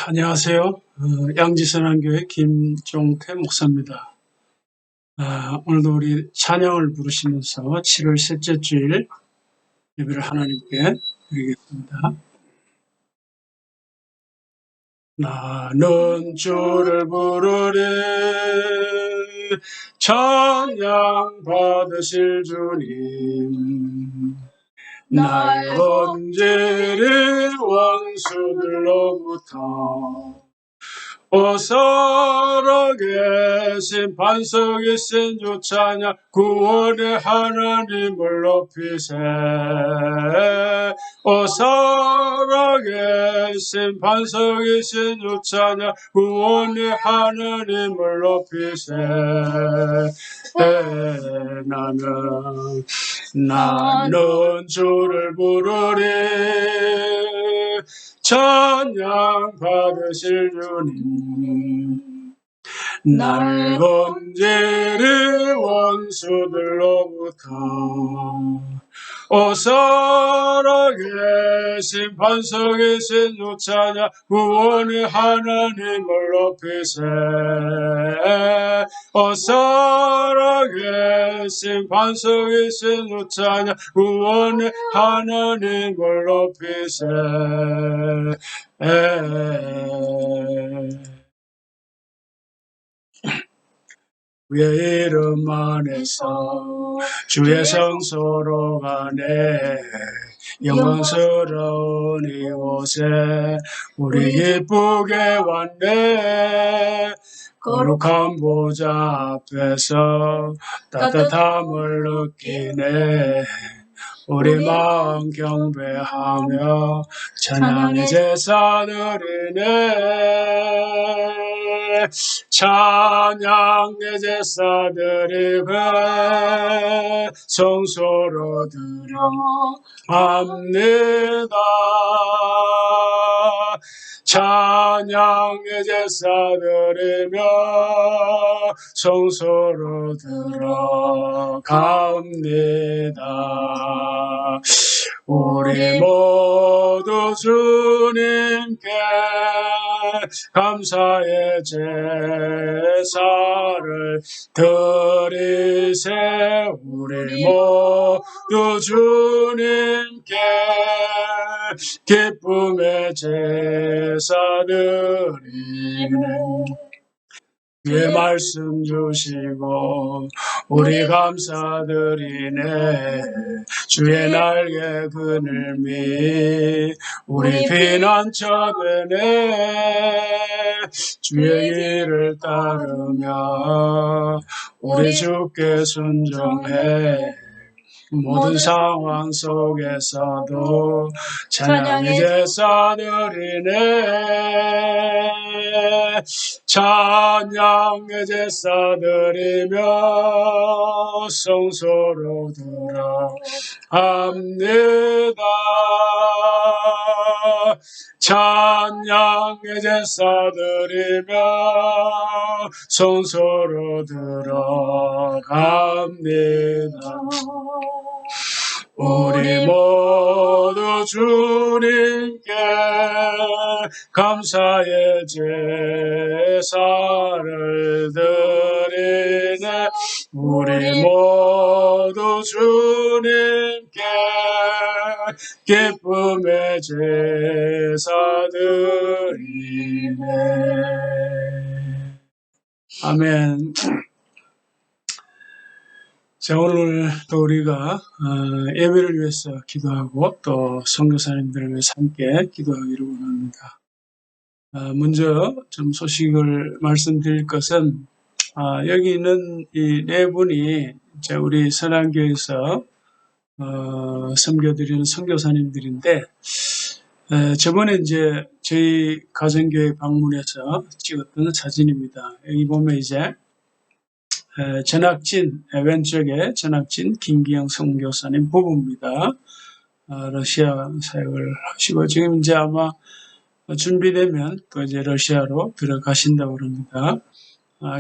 안녕하세요. 양지선한교회 김종태 목사입니다. 오늘도 우리 찬양을 부르시면서 7월 셋째 주일 예배를 하나님께 드리겠습니다. 나는 주를 부르리 찬양 받으실 주님 날 건지리 원수들로부터 살아계신 반석이신 주 찬양 구원의 하나님을 높이세 살아계신 반석이신 주 찬양 구원의 하나님을 높이세 나는 주를 부르리 찬양 받으실 주님 날 건지리 원수들로부터 살아계신 반석이신 주 찬양 구원의 하나님을 높이세 살아계신 반석이신 주 찬양 구원의 하나님을 높이세 주의 이름 안에서 주의 성소로 가네 영광스러운 이곳에 우리 기쁘게 왔네 거룩한 보좌 앞에서 따뜻함을 느끼네 우리 마음 경배하며 찬양의 제사 드리네 찬양의 제사 드리고 성소로 들어갑니다 찬양의 제사 드리며 성소로 들어갑니다 우리 모두 주님께 감사의 제사를 드리세 우리 모두 주님께 기쁨의 제사 드리네 주의 말씀 주시고 우리 감사드리네 주의 날개 그늘미 우리 피난처 되네 주의 길을 따르며 우리 주께 순종해 모든 상황 속에서도 찬양의 제사 드리네 찬양의 제사 드리며 성소로 들어갑니다 찬양의 제사 드리며 성소로 들어갑니다 우리 모두 주님께 감사의 제사를 드리네 우리 모두 주님께 기쁨의 제사 드리네 아멘. 자, 오늘 또 우리가 예배를 위해서 기도하고 또 선교사님들을 위해서 함께 기도하기를 원합니다. 먼저 좀 소식을 말씀드릴 것은 여기 있는 이 네 분이 이제 우리 선한교회에서 섬겨드리는 선교사님들인데 저번에 이제 저희 가정교회 방문해서 찍었던 사진입니다. 여기 보면 이제 전학진, 왼쪽에 전학진 김기영 선교사님 부부입니다. 러시아 사역을 하시고 지금 이제 아마 준비되면 또 이제 러시아로 들어가신다고 합니다.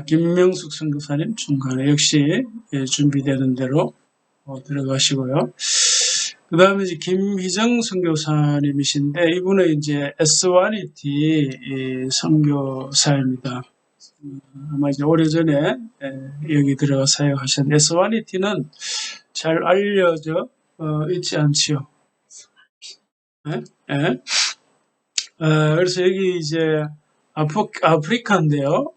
김명숙 선교사님 중간에 역시 준비되는 대로 들어가시고요. 그 다음에 이제 김희정 선교사님이신데, 이분은 이제 에스와니티 선교사입니다. 아마 이제 오래전에 여기 들어가 사역하셨는데, 에스와니티는 잘 알려져 있지 않지요. 예? 예? 그래서 여기 이제 아프리카인데요.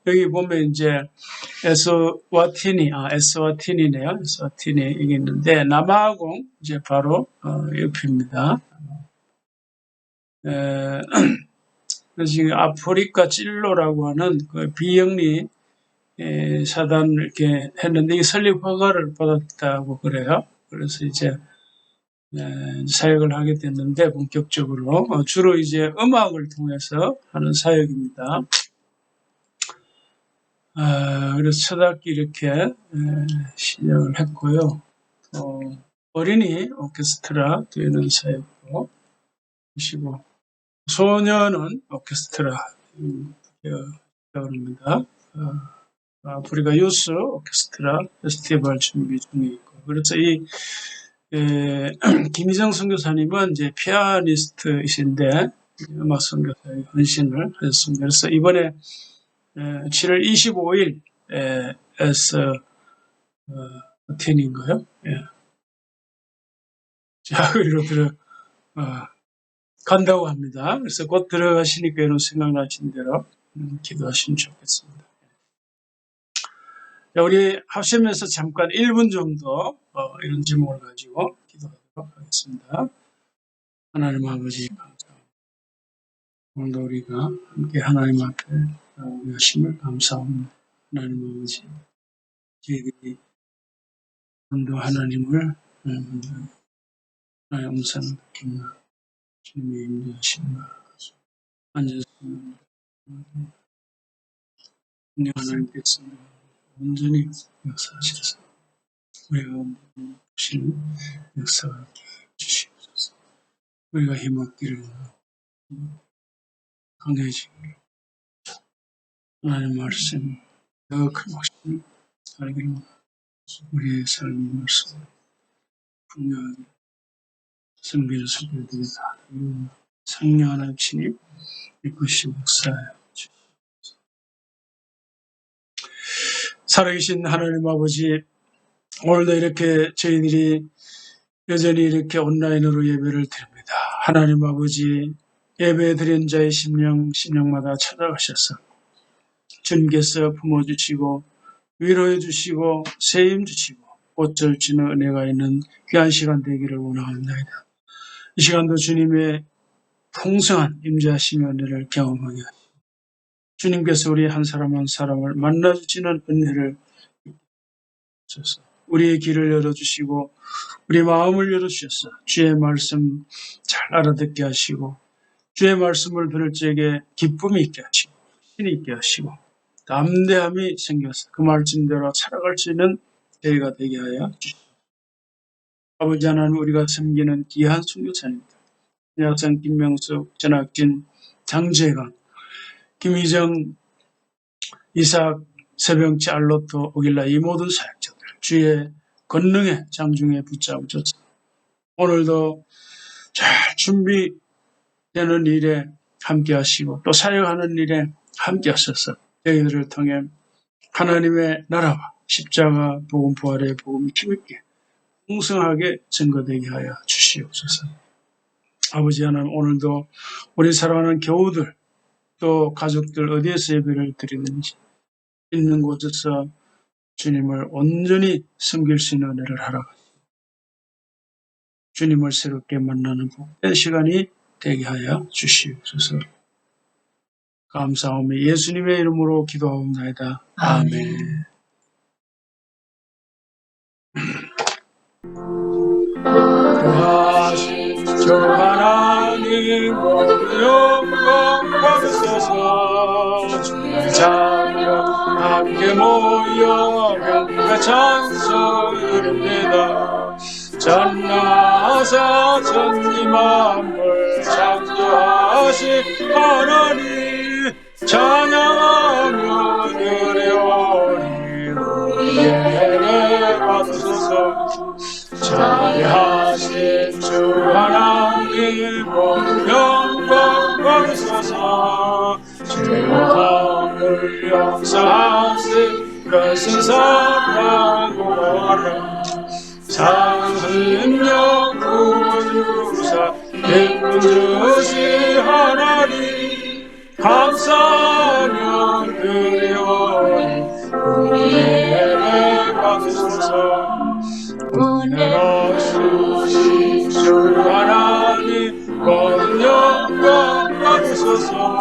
여기 보면 이제 에스와티니네요. 에스와티니 여기 있는데, 남아공 이제 바로 옆입니다. 그래서 지금 아프리카 찔로라고 하는 그 비영리 사단을 이렇게 했는데, 이 설립 허가를 받았다고 그래요. 그래서 이제 사역을 하게 됐는데, 본격적으로 주로 이제 음악을 통해서 하는 사역입니다. 그래서 첫 학기 이렇게 시작을 했고요. 어린이 오케스트라 되는 사역으로 하시고, 소년은 오케스트라 합니다. 아프리카 유스 오케스트라 페스티벌 준비 중에 있고, 그래서 이 김희정 선교사님은 이제 피아니스트이신데 음악 선교사의 헌신을 하셨습니다. 그래서 이번에 7월 25일 에서 텐인가요? 예. 자, 여기로 간다고 합니다. 그래서 곧 들어가시니까 여러분 생각나신 대로 기도하시면 좋겠습니다. 자, 우리 합심에서 잠깐 1분 정도 이런 제목을 가지고 기도하도록 하겠습니다. 하나님 아버지, 감사합니다. 오늘도 우리가 함께 하나님 앞에 하심을 감사합니다. 하나님 아버지, 저희들이 오늘도 하나님을 하나님의 음성을 듣나 주님의 인도하심을 앉아서 하나님께서 온전히 역사하셔서 우리가 주신 역사가 주시옵소서. 우리가 힘없기를 강해지기를 하나님의 말씀 더 큰 확신을 알기를 우리의 삶의 말씀 분명하게 성비를 소개해드리다 성령 하나님 친히 이것이 역사하여 주시옵소서. 살아계신 하나님 아버지, 오늘도 이렇게 저희들이 여전히 이렇게 온라인으로 예배를 드립니다. 하나님 아버지, 예배 드린 자의 심령마다 찾아가셔서 주님께서 품어주시고 위로해 주시고 세임 주시고 꽃을 지는 은혜가 있는 귀한 시간 되기를 원합니다. 이 시간도 주님의 풍성한 임재하심의 은혜를 경험하게 하시고 주님께서 우리 한 사람 한 사람을 만나주시는 은혜를 주셔서 우리의 길을 열어주시고 우리 마음을 열어주셔서 주의 말씀 잘 알아듣게 하시고 주의 말씀을 들을 적에 기쁨이 있게 하시고 신이 있게 하시고 담대함이 생겨서 그 말씀대로 살아갈 수 있는 저희가 되게 하여 주시옵소서. 아버지 하나님, 우리가 섬기는 귀한 선교사님들, 신학생 김명숙, 전학진, 장재관, 김희정, 이삭, 세병치, 알로토, 오길라 이 모든 사역자들 주의 권능의 장중에 붙잡으셔서 오늘도 잘 준비되는 일에 함께 하시고 또 사역하는 일에 함께 하셔서 저희들을 통해 하나님의 나라와 십자가 복음 부활의 복음이 힘있게 풍성하게 증거되게 하여 주시옵소서. 아버지 하나님, 오늘도 우리 사랑하는 교우들 또 가족들 어디에서 예배를 드리든지 있는 곳에서 주님을 온전히 섬길 수 있는 은혜를 하라. 주님을 새롭게 만나는 복된 시간이 되게 하여 주시옵소서. 감사하며 예수님의 이름으로 기도하옵나이다. 아멘. 그하신 저 하나님 영광 받으소서. 주의 자녀 함께 모여 명가 찬송 드립니다. 전나사 천지 만물 창조하신 하나님 찬양하며 드려오니 우리에게 받으소서. 자비하소서. 전능하신 주 하나님 영광 받으소서. 죄악을 용서하신 그신 사랑하라. 장신령 구주사 예쁜 주신 하나님 감사하며 드리오니 은혜 받으소서. 은혜로 주신 주 하나님 영광 받으소서.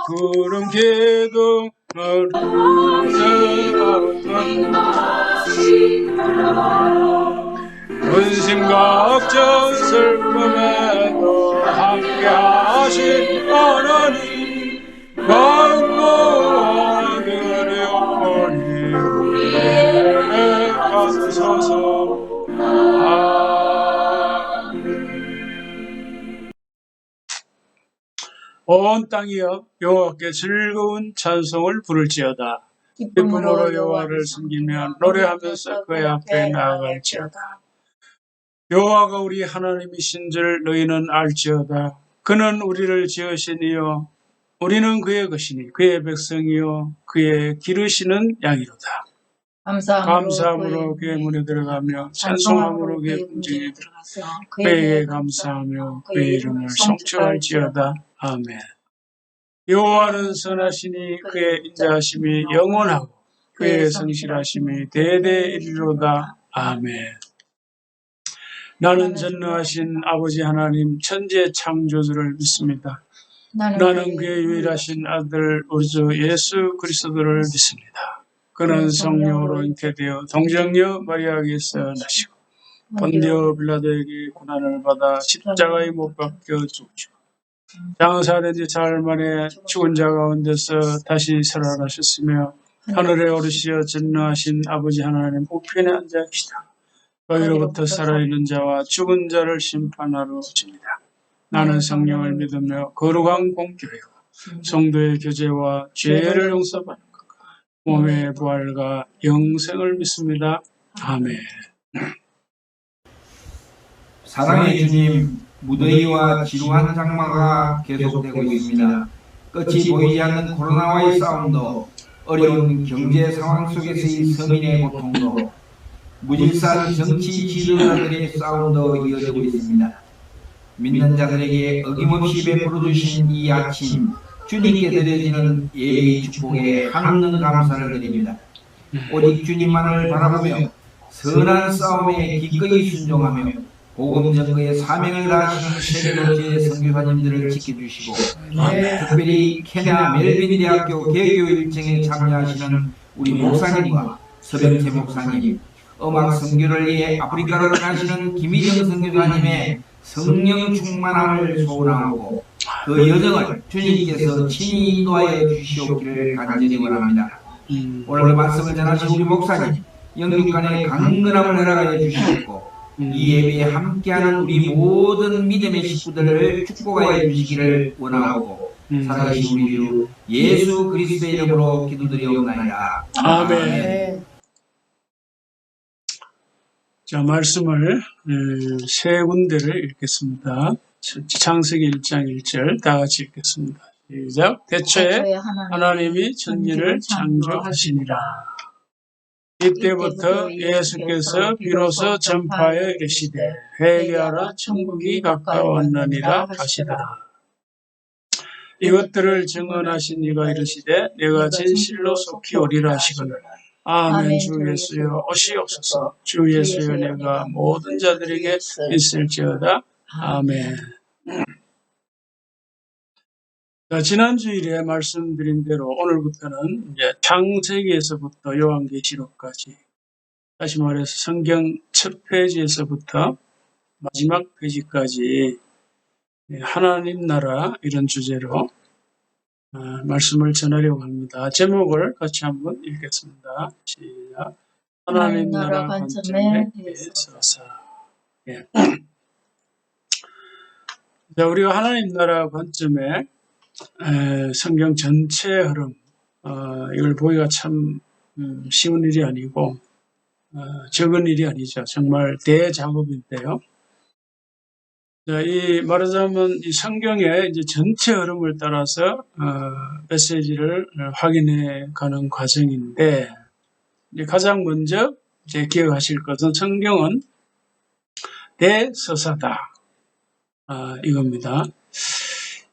구름 기둥을 근심 걱정 슬픔에도 함께하신 하나님 강구하기를 은혜 받으소서. 온 땅이여 여호와께 즐거운 찬송을 부를지어다. 기쁨으로 여호와를 섬기며 노래하면서 그의 앞에 나아갈지어다. 여호와가 우리 하나님이신 줄 너희는 알지어다. 그는 우리를 지으신 이요 우리는 그의 것이니 그의 백성이요 그의 기르시는 양이로다. 감사함으로 그의 문에 들어가며 찬송함으로 그의 궁전에 들어가서 그에게 감사하며 그의 이름을 송축할지어다. 아멘. 여호와는 선하시니 그의 인자하심이 영원하고 그의 성실하심이 대대이르로다. 아멘. 나는 전능하신 아버지 하나님 천지의 창조주를 믿습니다. 나는 그의 유일하신 아들 우리 주 예수 그리스도를 믿습니다. 그는 성령으로 잉태되어 동정녀 마리아에게서 나시고 본디오 빌라도에게 고난을 받아 십자가에 못 박혀 죽으시고 장사된 지 사흘 만에 죽은 자 가운데서 다시 살아나셨으며 하늘에 오르시어 전능하신 아버지 하나님 우편에 앉아 계시다. 거기로부터 살아있는 자와 죽은 자를 심판하러 오십니다. 나는 성령을 믿으며 거룩한 공교회와 성도의 교제와 죄를 용서받는 것과 몸의 부활과 영생을 믿습니다. 아멘. 사랑의 주님, 무더위와 지루한 장마가 계속되고 있습니다. 끝이 보이지 않는 코로나와의 싸움도, 어려운 경제 상황 속에서의 서민의 고통도, 무질서한 정치 지도자들의 싸움도 이어지고 있습니다. 믿는 자들에게 어김없이 베풀어 주신 이 아침, 주님께 드려지는 예배의 축복에 한없는 감사를 드립니다. 오직 주님만을 바라보며 선한 싸움에 기꺼이 순종하며 복음 전거의 사명을 다하시는 세계도지의 선교사님들을 지켜주시고 특별히 케냐 멜빈 대학교 개교 일정에 참여하시는 우리 목사님과 서병태 목사님, 음악 선교를 위해 아프리카로 가시는 김희정 선교사님의 성령 충만함을 소원하고 그 여정을 주님께서 친히 인도하여 주시옵기를 간절히 원합니다. 오늘 말씀을 전하신 우리 목사님 영육간의 강건함을 허락하여 주시옵고 이 예배에 함께하는 우리 모든 믿음의 식구들을 축복하여 주시기를 원하고 살아계신 우리 주 예수 그리스도의 이름으로 기도드리옵나이다. 아멘. 자, 말씀을 세 군데를 읽겠습니다. 창세기 1장 1절 다 같이 읽겠습니다. 시작. 대초에 하나님이 천지를 창조하시니라. 이때부터 예수께서 비로소 전파하여 이르시되 회개하라 천국이 가까웠느니라 하시더라. 이것들을 증언하신 이가 이르시되 내가 진실로 속히 오리라 하시거늘. 아멘. 주 예수여 오시옵소서. 주 예수여 내가 모든 자들에게 있을지어다. 아멘. 자, 지난 주일에 말씀드린 대로 오늘부터는 이제 창세기에서부터 요한계시록까지, 다시 말해서 성경 첫 페이지에서부터 마지막 페이지까지 하나님 나라 이런 주제로 말씀을 전하려고 합니다. 제목을 같이 한번 읽겠습니다. 시작. 하나님 나라 관점에 있어서. 예. 자, 우리가 하나님 나라 관점에 성경 전체 흐름, 이걸 보기가 참 쉬운 일이 아니고 적은 일이 아니죠. 정말 대작업인데요. 자, 이 말하자면 이 성경의 이제 전체 흐름을 따라서 메시지를 확인해 가는 과정인데, 이제 가장 먼저 이제 기억하실 것은 성경은 대서사다. 이겁니다.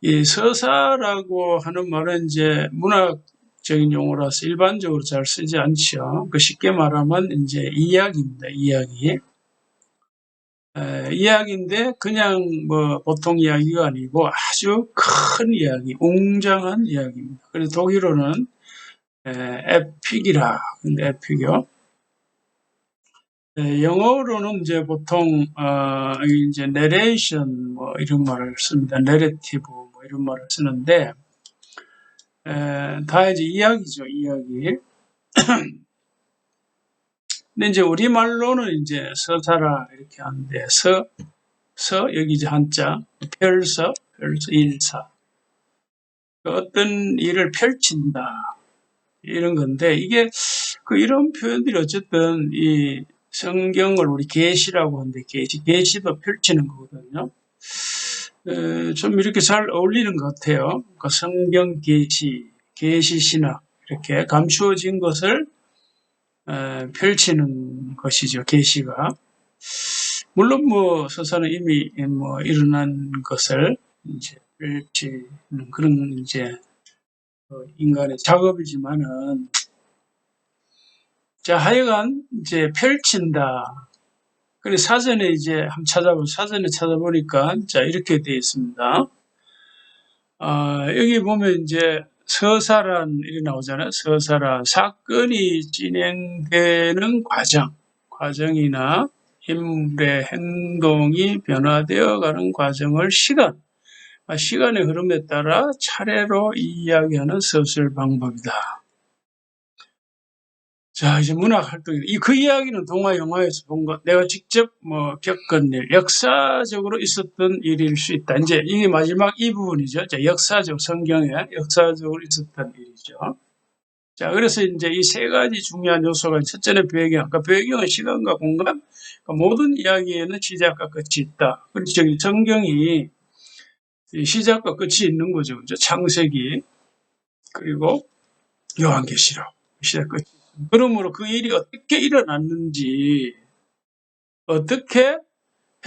이 서사라고 하는 말은 이제 문학적인 용어라서 일반적으로 잘 쓰지 않죠. 그 쉽게 말하면 이제 이야기입니다. 이야기. 이야기인데 그냥 뭐 보통 이야기가 아니고 아주 큰 이야기, 웅장한 이야기입니다. 그래서 독일어는 에픽이라, 근데 에픽이요. 영어로는 이제 보통 이제 내레이션 뭐 이런 말을 씁니다. 내레티브 뭐 이런 말을 쓰는데 다 이제 이야기죠, 이야기. 근데 이제 우리말로는 이제 서사라 이렇게 하는데 여기 이제 한자 펼서 일사 어떤 일을 펼친다 이런 건데 이게 이런 표현들이 어쨌든 이 성경을 우리 계시라고 하는데 계시도 펼치는 거거든요. 좀 이렇게 잘 어울리는 것 같아요. 그러니까 성경 계시 신학 이렇게 감추어진 것을 펼치는 것이죠. 계시가. 물론 뭐 서사는 이미 뭐 일어난 것을 이제 펼치는 그런 이제 인간의 작업이지만은 자 하여간 이제 펼친다. 그래 사전에 이제 한번 사전에 찾아보니까 자 이렇게 되어 있습니다. 여기 보면 이제 서사란 일이 나오잖아요. 서사란 사건이 진행되는 과정이나 인물의 행동이 변화되어 가는 과정을 시간의 흐름에 따라 차례로 이야기하는 서술 방법이다. 자, 이제 문학 활동. 그 이야기는 동화 영화에서 본 것, 내가 직접 뭐 겪은 일, 역사적으로 있었던 일일 수 있다. 이제 이게 마지막 이 부분이죠. 자, 성경에 역사적으로 있었던 일이죠. 자, 그래서 이제 이 세 가지 중요한 요소가 첫째는 배경. 그러니까 배경은 시간과 공간. 그러니까 모든 이야기에는 시작과 끝이 있다. 그렇죠. 성경이 시작과 끝이 있는 거죠. 그죠? 창세기, 그리고 요한계시록. 시작 끝. 그러므로 그 일이 어떻게 일어났는지, 어떻게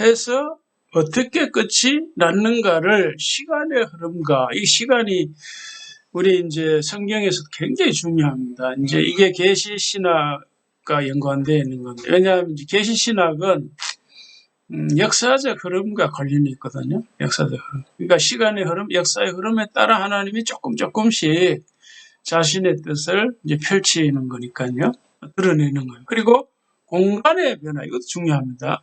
해서 어떻게 끝이 났는가를 시간의 흐름과 이 시간이 우리 이제 성경에서 굉장히 중요합니다. 이제 이게 계시 신학과 연관되어 있는 건데, 왜냐하면 이제 계시 신학은 역사적 흐름과 관련이 있거든요. 역사적 흐름. 그러니까 시간의 흐름, 역사의 흐름에 따라 하나님이 조금씩 자신의 뜻을 이제 펼치는 거니까요. 드러내는 거예요. 그리고 공간의 변화, 이것도 중요합니다.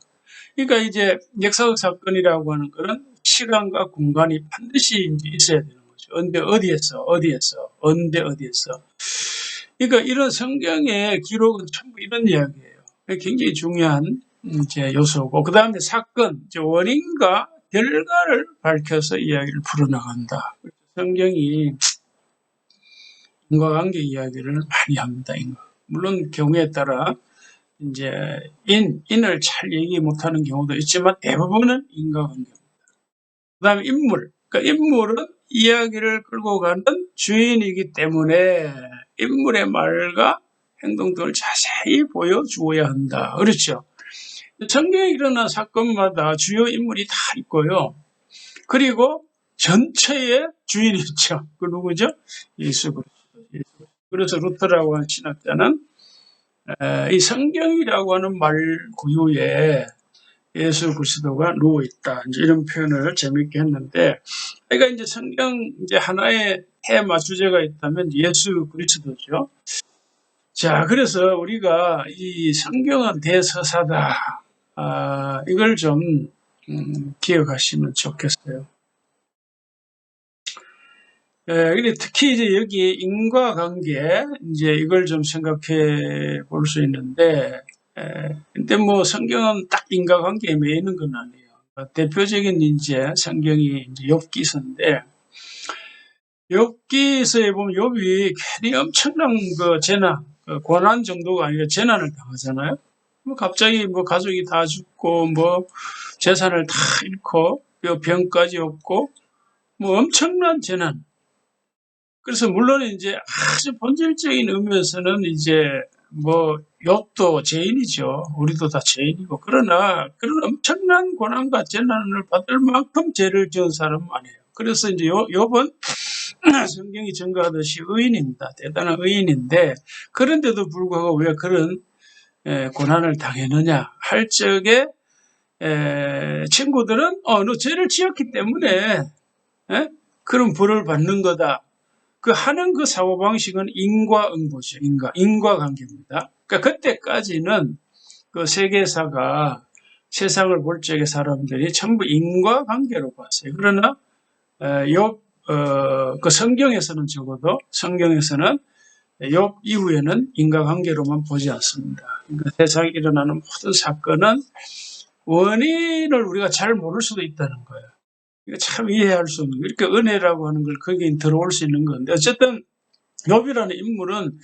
그러니까 이제 역사적 사건이라고 하는 것은 시간과 공간이 반드시 이제 있어야 되는 거죠. 언제, 어디에서. 그러니까 이런 성경의 기록은 전부 이런 이야기예요. 굉장히 중요한 이제 요소고, 그 다음에 사건, 이제 원인과 결과를 밝혀서 이야기를 풀어나간다. 성경이 인과관계 이야기를 많이 합니다. 물론 경우에 따라 이제 인을 잘 얘기 못하는 경우도 있지만 대부분은 인과관계입니다. 그다음에 인물. 그러니까 인물은 이야기를 끌고 가는 주인이기 때문에 인물의 말과 행동 등을 자세히 보여주어야 한다. 그렇죠. 성경에 일어난 사건마다 주요 인물이 다 있고요. 그리고 전체의 주인이 있죠. 그 누구죠? 예수 그리스도. 그래서 루터라고 하는 신학자는 이 성경이라고 하는 말 구유에 예수 그리스도가 누워 있다. 이제 이런 표현을 재밌게 했는데, 그러니까 이제 성경 이제 하나의 테마 주제가 있다면 예수 그리스도죠. 자, 그래서 우리가 이 성경은 대서사다. 이걸 좀 기억하시면 좋겠어요. 근데 특히 이제 여기 인과관계, 이제 이걸 좀 생각해 볼 수 있는데, 근데 뭐 성경은 딱 인과관계에 매이는 건 아니에요. 대표적인 이제 성경이 이제 욥기서인데, 욥기서에 보면 욥이 괜히 엄청난 그 재난, 고난 정도가 아니라 재난을 당하잖아요. 뭐 갑자기 뭐 가족이 다 죽고 뭐 재산을 다 잃고 병까지 없고 뭐 엄청난 재난. 그래서 물론 이제 아주 본질적인 의미에서는 이제 뭐 욥도 죄인이죠. 우리도 다 죄인이고 그러나 그런 엄청난 고난과 재난을 받을 만큼 죄를 지은 사람은 아니에요. 그래서 이제 욥은 성경이 증거하듯이 의인입니다. 대단한 의인인데 그런데도 불구하고 왜 그런 고난을 당했느냐 할 적에 친구들은 너 죄를 지었기 때문에 그런 벌을 받는 거다. 그 하는 그 사고방식은 인과응보죠. 인과관계입니다. 그러니까 그때까지는 그 세계사가 세상을 볼 적에 사람들이 전부 인과관계로 봤어요. 그러나 그 성경에서는 적어도 성경에서는 욥 이후에는 인과관계로만 보지 않습니다. 그러니까 세상에 일어나는 모든 사건은 원인을 우리가 잘 모를 수도 있다는 거예요. 이거 참 이해할 수 없는 거예요. 이렇게 은혜라고 하는 걸 거기에 들어올 수 있는 건데 어쨌든 욥이라는 인물은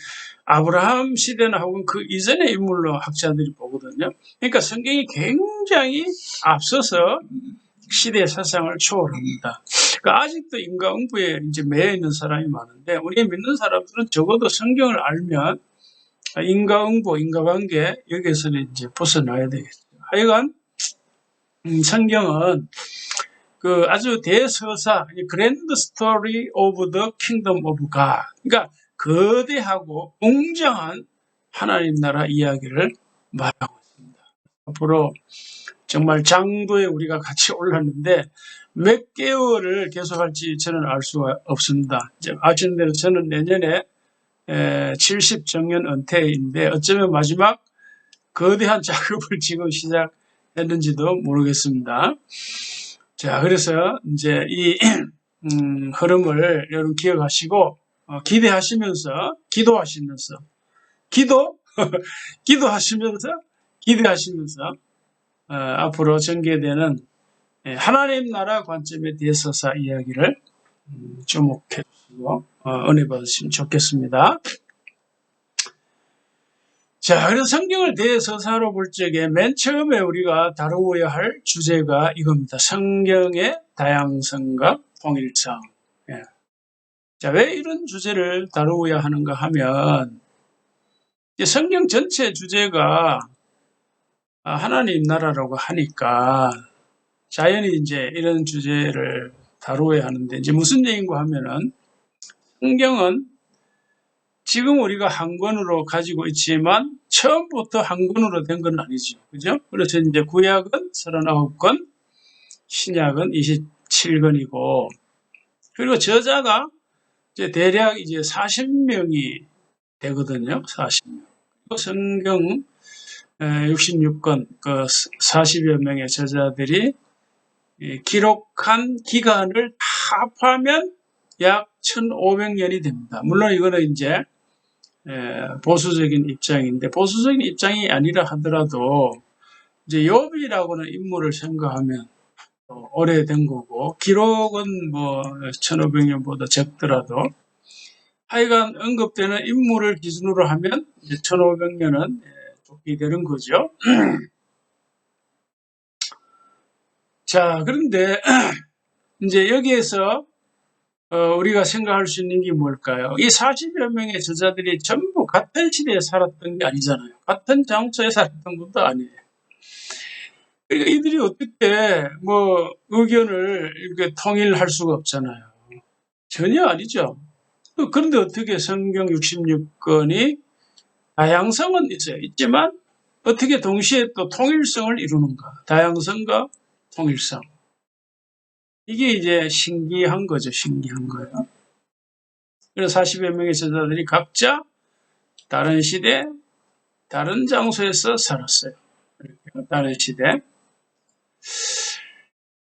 아브라함 시대나 혹은 그 이전의 인물로 학자들이 보거든요. 그러니까 성경이 굉장히 앞서서 시대의 사상을 초월합니다. 그러니까 아직도 인과응보에 이제 매여 있는 사람이 많은데 우리 믿는 사람들은 적어도 성경을 알면 인과응보, 인과관계 여기에서는 이제 벗어나야 되겠죠. 하여간 성경은 그 아주 대서사, 그랜드 스토리 오브 더 킹덤 오브 갓. 그러니까 거대하고 웅장한 하나님 나라 이야기를 말하고 있습니다. 앞으로 정말 장도에 우리가 같이 올랐는데 몇 개월을 계속할지 저는 알 수가 없습니다. 이제 아시는 대로 저는 내년에 70정년 은퇴인데 어쩌면 마지막 거대한 작업을 지금 시작했는지도 모르겠습니다. 자, 그래서 이제 이 흐름을 여러분 기억하시고 기대하시면서 기도하시면서 기대하시면서 앞으로 전개되는 하나님 나라 관점에 대해서 이야기를 주목해 주시고 은혜 받으시면 좋겠습니다. 자, 그래서 성경을 대서사로 볼 적에 맨 처음에 우리가 다루어야 할 주제가 이겁니다. 성경의 다양성과 통일성. 예. 자, 왜 이런 주제를 다루어야 하는가 하면 성경 전체 주제가 하나님 나라라고 하니까 자연히 이제 이런 주제를 다루어야 하는데 이제 무슨 얘기인가 하면은 성경은 지금 우리가 한 권으로 가지고 있지만 처음부터 한 권으로 된 건 아니죠. 그죠? 그래서 이제 구약은 39권, 신약은 27권이고 그리고 저자가 이제 대략 이제 40명이 되거든요. 40명. 성경 66권 그 40여 명의 저자들이 기록한 기간을 다 합하면 약 1500년이 됩니다. 물론 이거는 이제 보수적인 입장인데 보수적인 입장이 아니라 하더라도 이제 욥이라고는 인물을 생각하면 오래된 거고 기록은 뭐 1500년보다 적더라도 하여간 언급되는 인물을 기준으로 하면 이제 1500년은 좁게 되는 거죠. 자, 그런데 이제 여기에서 우리가 생각할 수 있는 게 뭘까요? 이 40여 명의 저자들이 전부 같은 시대에 살았던 게 아니잖아요. 같은 장소에 살았던 것도 아니에요. 그러니까 이들이 어떻게 뭐 의견을 이렇게 통일할 수가 없잖아요. 전혀 아니죠. 그런데 어떻게 성경 66권이 다양성은 있어요. 있지만 어떻게 동시에 또 통일성을 이루는가? 다양성과 통일성. 이게 이제 신기한 거죠. 신기한 거예요. 그래서 40여 명의 저자들이 각자 다른 시대, 다른 장소에서 살았어요. 다른 시대.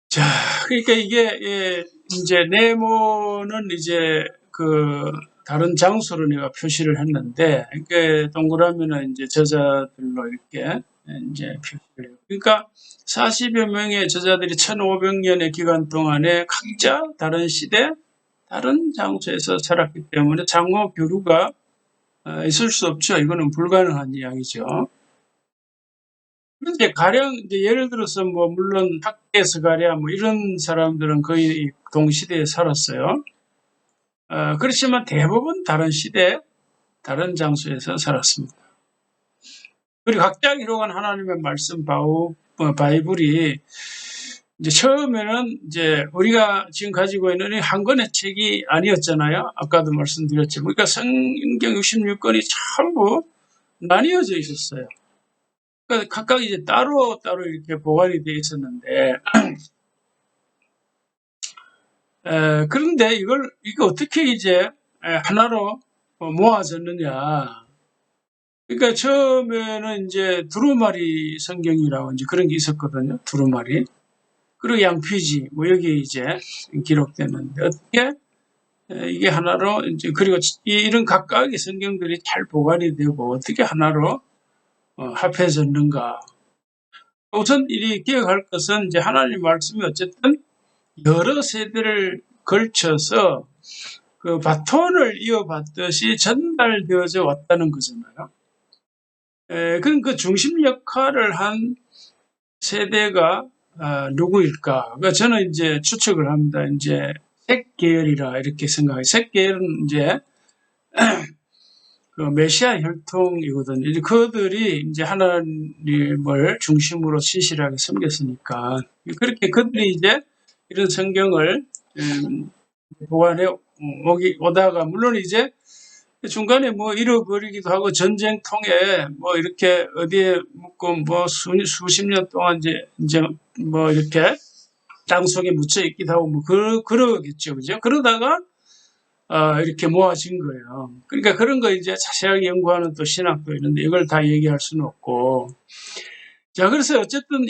자, 그러니까 이게 이제 네모는 이제 그 다른 장소로 내가 표시를 했는데, 이게 동그라미는 이제 저자들로 이렇게 이제 표시를 해요. 그러니까 40여 명의 저자들이 1500년의 기간 동안에 각자 다른 시대, 다른 장소에서 살았기 때문에 장어 교류가 있을 수 없죠. 이거는 불가능한 이야기죠. 그런데 가령 이제 예를 들어서 뭐 물론 학계에서 가랴 뭐 이런 사람들은 거의 동시대에 살았어요. 그렇지만 대부분 다른 시대, 다른 장소에서 살았습니다. 그리고 각자 기록한 하나님의 말씀 바이블이 이제 처음에는 이제 우리가 지금 가지고 있는 한 권의 책이 아니었잖아요. 아까도 말씀드렸지만. 그러니까 성경 66권이 전부 나뉘어져 있었어요. 그러니까 각각 이제 따로 이렇게 보관이 되어 있었는데, 그런데 이거 어떻게 이제 하나로 모아졌느냐. 그러니까 처음에는 이제 두루마리 성경이라고 이제 그런 게 있었거든요. 두루마리. 그리고 양피지, 뭐 여기 이제 기록됐는데, 어떻게 이게 하나로 이제, 그리고 이런 각각의 성경들이 잘 보관이 되고 어떻게 하나로 합해졌는가. 우선 이 기억할 것은 이제 하나님 말씀이 어쨌든 여러 세대를 걸쳐서 그 바톤을 이어받듯이 전달되어져 왔다는 거잖아요. 그럼 그 중심 역할을 한 세대가 누구일까? 그러니까 저는 이제 추측을 합니다. 이제 색 계열이라 이렇게 생각해요. 색 계열은 이제 그 메시아 혈통이거든요. 이제 그들이 이제 하나님을 중심으로 신실하게 섬겼으니까 그렇게 그들이 이제 이런 성경을 보관해 오다가 물론 이제 중간에 뭐 잃어버리기도 하고 전쟁 통해 뭐 이렇게 어디에 묻고 뭐 수십 년 동안 이제 뭐 이렇게 땅 속에 묻혀 있기도 하고 뭐 그러겠죠, 그죠? 그러다가 이렇게 모아진 거예요. 그러니까 그런 거 이제 자세하게 연구하는 또 신학도 있는데 이걸 다 얘기할 수는 없고. 자, 그래서 어쨌든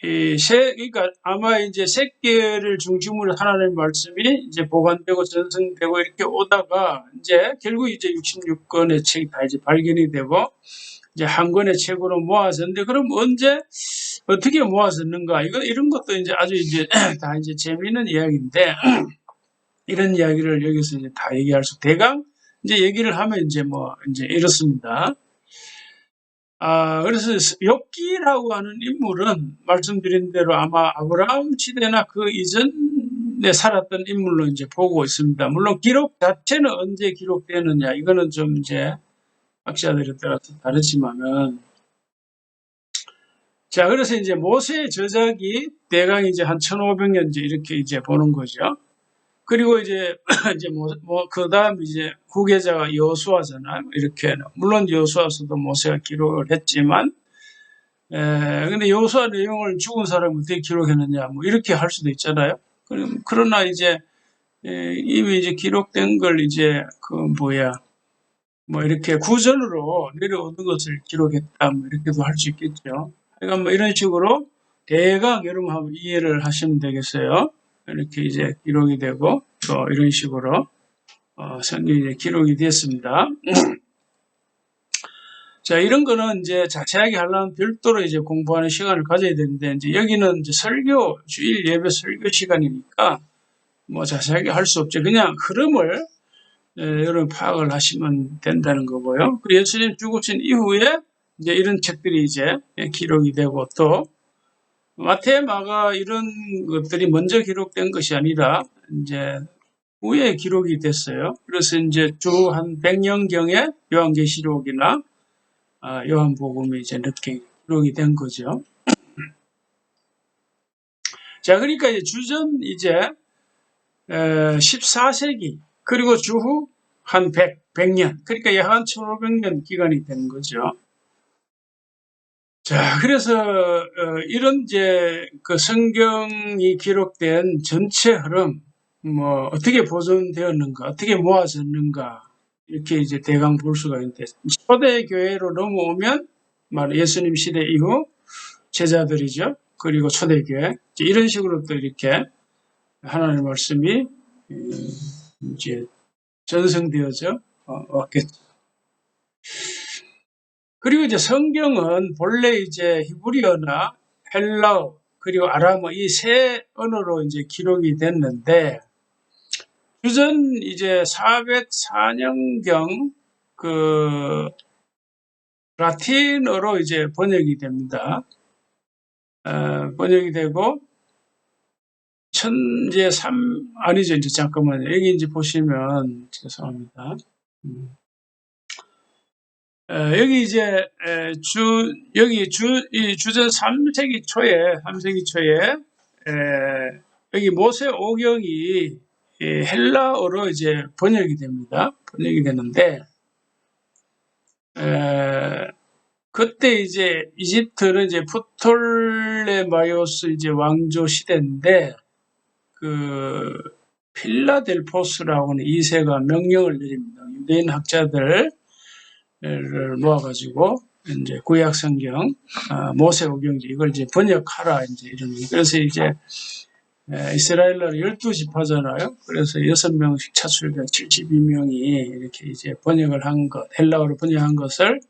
그러니까 아마 이제 셋개를 중심으로 하나님의 말씀이 이제 보관되고 전승되고 이렇게 오다가 이제 결국 이제 66권의 책이 다 이제 발견이 되고 이제 한 권의 책으로 모아졌는데 그럼 언제 어떻게 모아졌는가 이런 것도 이제 아주 이제 다 이제 재미있는 이야기인데 이런 이야기를 여기서 이제 다 얘기할 수 대강 이제 얘기를 하면 이제 뭐 이제 이렇습니다. 그래서 욥기라고 하는 인물은 말씀드린 대로 아마 아브라함 시대나 그 이전에 살았던 인물로 이제 보고 있습니다. 물론 기록 자체는 언제 기록되느냐 이거는 좀 이제 학자들에 따라서 다르지만은 자 그래서 이제 모세의 저작이 대강 이제 한 1500년 이제 이렇게 이제 보는 거죠. 그리고 이제 그 다음 이제 후계자가 여호수아잖아요. 이렇게 물론 여호수아서도 모세가 기록을 했지만, 근데 여호수아 내용을 죽은 사람이 어떻게 기록했느냐, 뭐 이렇게 할 수도 있잖아요. 그러나 이제 이미 이제 기록된 걸 이제 뭐 이렇게 구전으로 내려오는 것을 기록했다, 뭐 이렇게도 할 수 있겠죠. 그러니까 뭐 이런 식으로 대강 여러분 한번 이해를 하시면 되겠어요. 이렇게 이제 기록이 되고 또 이런 식으로 성경이 이제 기록이 됐습니다. 자 이런 거는 이제 자세하게 하려면 별도로 이제 공부하는 시간을 가져야 되는데 이제 여기는 이제 설교 주일 예배 설교 시간이니까 뭐 자세하게 할 수 없죠. 그냥 흐름을 여러분 파악을 하시면 된다는 거고요. 그리고 예수님 죽으신 이후에 이제 이런 책들이 이제 기록이 되고 또 마태, 마가 이런 것들이 먼저 기록된 것이 아니라 이제 후에 기록이 됐어요. 그래서 이제 주 한 100년경에 요한계시록이나 요한복음이 이제 늦게 기록이 된 거죠. 자, 그러니까 이제 주전 이제 14세기 그리고 주후 한 100년 그러니까 약 한 1500년 기간이 되는 거죠. 자, 그래서 이런 이제 그 성경이 기록된 전체 흐름, 뭐 어떻게 보존되었는가, 어떻게 모아졌는가 이렇게 이제 대강 볼 수가 있는데 초대 교회로 넘어오면 예수님 시대 이후 제자들이죠. 그리고 초대 교회 이런 식으로 또 이렇게 하나님의 말씀이 이제 전승되어져 왔겠죠. 그리고 이제 성경은 본래 이제 히브리어나 헬라어 그리고 아람어 이 세 언어로 이제 기록이 됐는데 주전 이제 404년경 그 라틴어로 이제 번역이 됩니다. 번역이 되고, 천재 3, 아니죠. 이제 잠깐만요. 여기 이제 보시면, 죄송합니다. 여기 이제, 이 주전 3세기 초에, 여기 모세 오경이 헬라어로 이제 번역이 됩니다. 번역이 되는데, 그때 이제 이집트는 이제 프톨레마이오스 이제 왕조 시대인데, 필라델포스라고 하는 2세가 명령을 내립니다. 유대인 학자들을 모아가지고, 이제 구약 성경, 모세오경지 이걸 이제 번역하라, 이제 이런. 그래서 이제, 이스라엘은 12지파잖아요. 그래서 6명씩 차출돼 72명이 이렇게 이제 번역을 한 것, 헬라어로 번역한 것을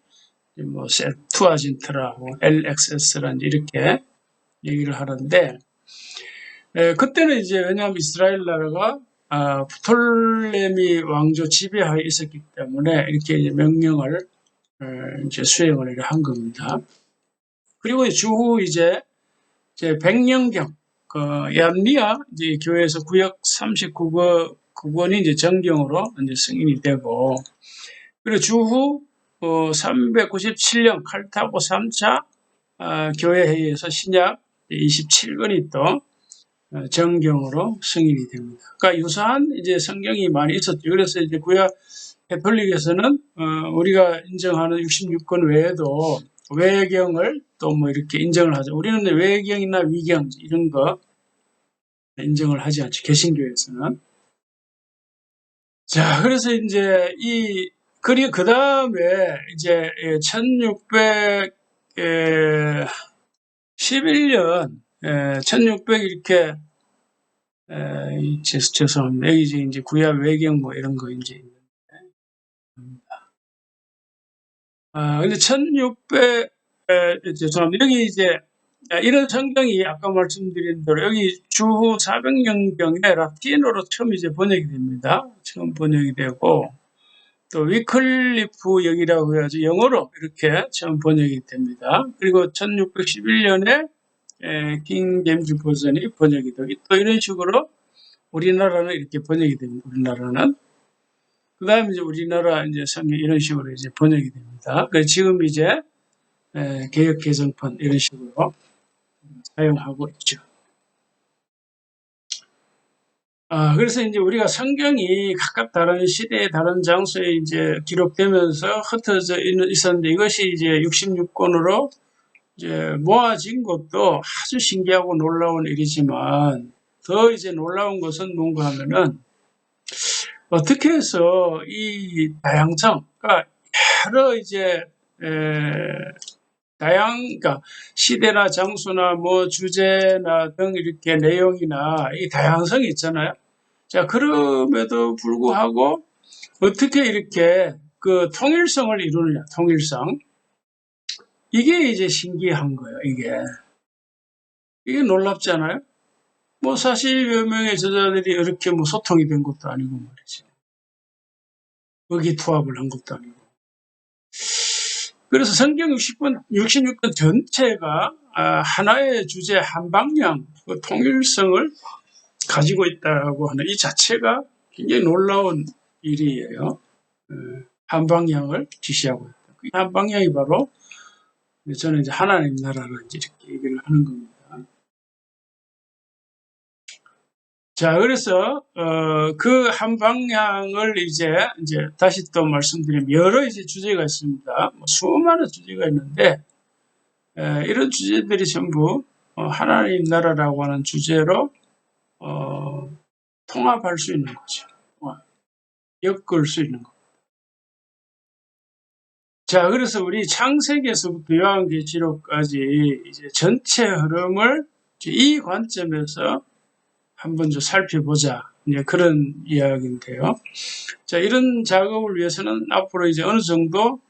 뭐 세투아진트라고 LXS라는 이렇게 얘기를 하는데, 그때는 이제 왜냐하면 이스라엘 나라가 프톨레미 왕조 지배하에 있었기 때문에 이렇게 이제 명령을 이제 수행을 한 겁니다. 그리고 주후 이제 100년경 얌리아 이제 교회에서 구역 39권이 이제 정경으로 이제 승인이 되고, 그리고 주후 397년 칼타고 3차 교회 회의에서 신약 27권이 또 정경으로 승인이 됩니다. 그러니까 유사한 이제 성경이 많이 있었죠. 그래서 이제 구약 가톨릭에서는 우리가 인정하는 66권 외에도 외경을 또 뭐 이렇게 인정을 하죠. 우리는 외경이나 위경 이런 거 인정을 하지 않죠. 개신교에서는. 자, 그래서 이제 그리고 그 다음에 이제 1611년 1600 이렇게 죄송합니다. 여기 이제 구약 외경 뭐 이런 거 이제 근데 1600 여기 이제 이런 성경이 아까 말씀드린 대로 여기 주후 400년경에 라틴어로 처음 이제 번역이 됩니다. 처음 번역이 되고, 또 위클리프 역이라고 해야지 영어로 이렇게 처음 번역이 됩니다. 그리고 1611년에 킹 제임스 버전이 번역이 되고, 또 이런 식으로 우리나라는 이렇게 번역이 됩니다. 우리나라는. 그 다음에 이제 우리나라 이제 성경 이런 식으로 이제 번역이 됩니다. 그래서 지금 이제 개역 개정판 이런 식으로 사용하고 있죠. 그래서 이제 우리가 성경이 각각 다른 시대에 다른 장소에 이제 기록되면서 흩어져 있었는데, 이것이 이제 66권으로 이제 모아진 것도 아주 신기하고 놀라운 일이지만, 더 이제 놀라운 것은 뭔가 하면은 어떻게 해서 이 다양성, 그러니까 여러 이제 그러니까 시대나 장소나 뭐 주제나 등 이렇게 내용이나 이 다양성이 있잖아요. 자, 그럼에도 불구하고 어떻게 이렇게 그 통일성을 이루느냐, 통일성. 이게 이제 신기한 거예요, 이게 놀랍잖아요. 뭐 40여 명의 저자들이 이렇게 뭐 소통이 된 것도 아니고 말이죠. 의기투합을 한 것도 아니고. 그래서 성경 66권 전체가 하나의 주제 한 방향, 그 통일성을 가지고 있다고 하는 이 자체가 굉장히 놀라운 일이에요. 한 방향을 지시하고 있다. 그 한 방향이 바로 저는 이제 하나님 나라를 이렇게 얘기를 하는 겁니다. 자, 그래서 그 한 방향을 이제 다시 또 말씀드리면 여러 이제 주제가 있습니다. 뭐 수많은 주제가 있는데 이런 주제들이 전부 하나님 나라라고 하는 주제로 통합할 수 있는 거죠. 엮을 수 있는 거. 자, 그래서 우리 창세기에서부터 요한계시록까지 이제 전체 흐름을 이 관점에서 한번 좀 살펴보자. 이제 그런 이야기인데요. 자, 이런 작업을 위해서는 앞으로 이제 어느 정도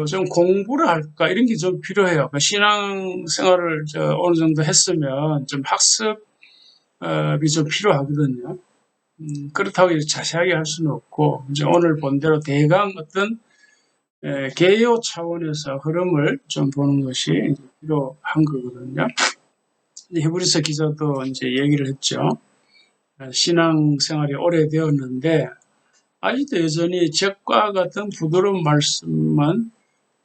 좀 공부를 할까 이런 게 좀 필요해요. 그러니까 신앙생활을 어느 정도 했으면 좀 학습이 좀 필요하거든요. 그렇다고 자세하게 할 수는 없고, 이제 오늘 본 대로 대강 어떤 개요 차원에서 흐름을 좀 보는 것이 필요한 거거든요. 히브리서 기자도 이제 얘기를 했죠. 신앙생활이 오래되었는데 아직도 여전히 적과 같은 부드러운 말씀만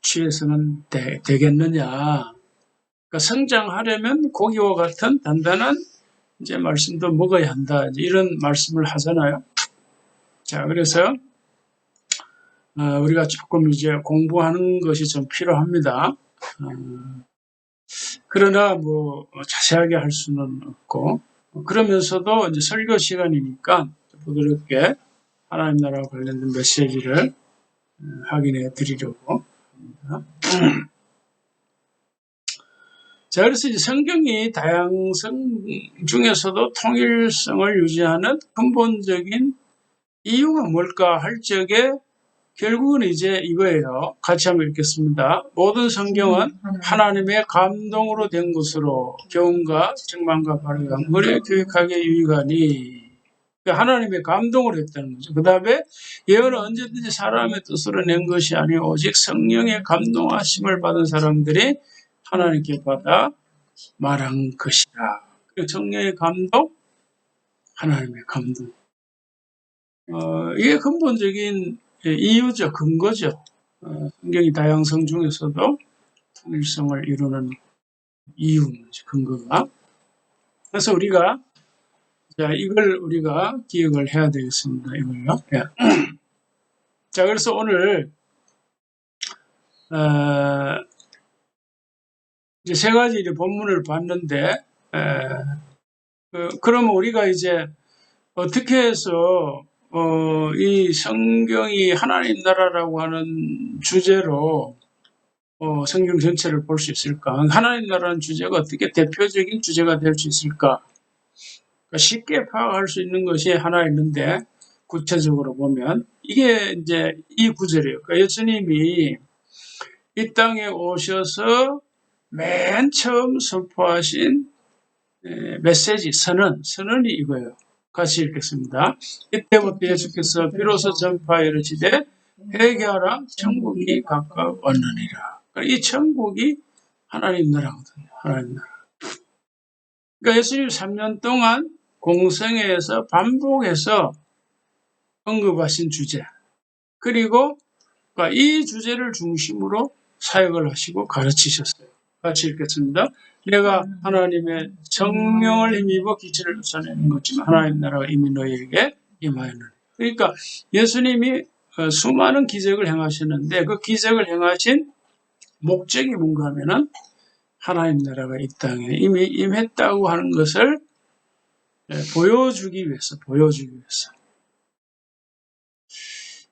취해서는 되겠느냐. 그러니까 성장하려면 고기와 같은 단단한 이제 말씀도 먹어야 한다. 이런 말씀을 하잖아요. 자, 그래서 우리가 조금 이제 공부하는 것이 좀 필요합니다. 그러나 뭐 자세하게 할 수는 없고 그러면서도 이제 설교 시간이니까 부드럽게 하나님 나라와 관련된 메시지를 확인해 드리려고 합니다. 자, 그래서 이제 성경이 다양성 중에서도 통일성을 유지하는 근본적인 이유가 뭘까 할 적에 결국은 이제 이거예요. 같이 한번 읽겠습니다. 모든 성경은 하나님의 감동으로 된 것으로 교훈과 책망과 발의가 머리에 교육하게 유익하니 하나님의 감동으로 했다는 거죠. 그 다음에 예언은 언제든지 사람의 뜻으로 낸 것이 아니오 오직 성령의 감동하심을 받은 사람들이 하나님께 받아 말한 것이라. 성령의 감동, 하나님의 감동. 이게 근본적인 이유죠, 근거죠. 성경이 다양성 중에서도 통일성을 이루는 이유는 근거가. 그래서 우리가 자 이걸 우리가 기억을 해야 되겠습니다. 이걸요. 예. 자 그래서 오늘 이제 세 가지 이제 본문을 봤는데 그러면 우리가 이제 어떻게 해서 이 성경이 하나님 나라라고 하는 주제로 성경 전체를 볼 수 있을까? 하나님 나라는 주제가 어떻게 대표적인 주제가 될 수 있을까? 그러니까 쉽게 파악할 수 있는 것이 하나 있는데 구체적으로 보면 이게 이제 이 구절이에요. 그러니까 예수님이 이 땅에 오셔서 맨 처음 선포하신 메시지 선언이 이거예요. 같이 읽겠습니다. 이때부터 예수께서 비로소 전파에 이르시되 회개하라 천국이 가까웠느니라. 이 천국이 하나님 나라거든요. 하나님 나라. 그러니까 예수님 3년 동안 공생애에서 반복해서 언급하신 주제. 그리고 이 주제를 중심으로 사역을 하시고 가르치셨어요. 같이 읽겠습니다. 내가 하나님의 성령을 힘입어 기체를 써내는 것지만 하나님 나라가 이미 너희에게 임하였느니. 그러니까 예수님이 수많은 기적을 행하셨는데 그 기적을 행하신 목적이 뭔가 하면은 하나님 나라가 이 땅에 이미 임했다고 하는 것을 보여주기 위해서.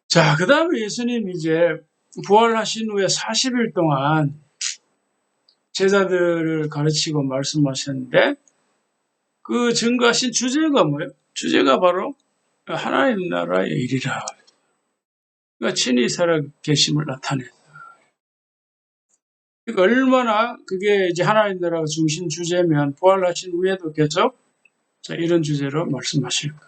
자, 그 다음에 예수님이 이제 부활하신 후에 40일 동안 제자들을 가르치고 말씀하셨는데 그 증거하신 주제가 뭐예요? 주제가 바로 하나님 나라의 일이라. 그러니까 친히 살아 계심을 나타낸다. 그러니까 얼마나 그게 이제 하나님 나라가 중심 주제면 부활하신 후에도 계속 자, 이런 주제로 말씀하실까.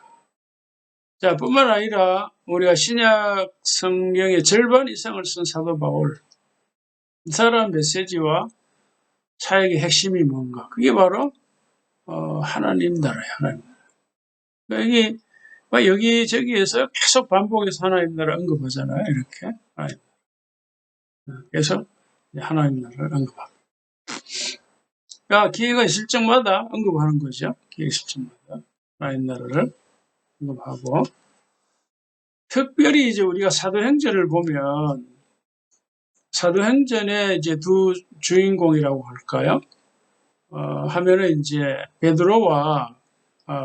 자, 뿐만 아니라 우리가 신약 성경의 절반 이상을 쓴 사도 바울, 이 사람 메시지와 사역의 핵심이 뭔가? 그게 바로 하나님 나라예요. 하나님 나라. 그러니까 여기저기에서 계속 반복해서 하나님 나라 언급하잖아요. 이렇게 하나님 나라. 그래서 하나님 나라를 언급하고. 그러니까 기회가 있을 적마다 언급하는 거죠. 기회가 있을 적마다 하나님 나라를 언급하고. 특별히 이제 우리가 사도행전을 보면 사도행전의 이제 두 주인공이라고 할까요? 하면은 이제 베드로와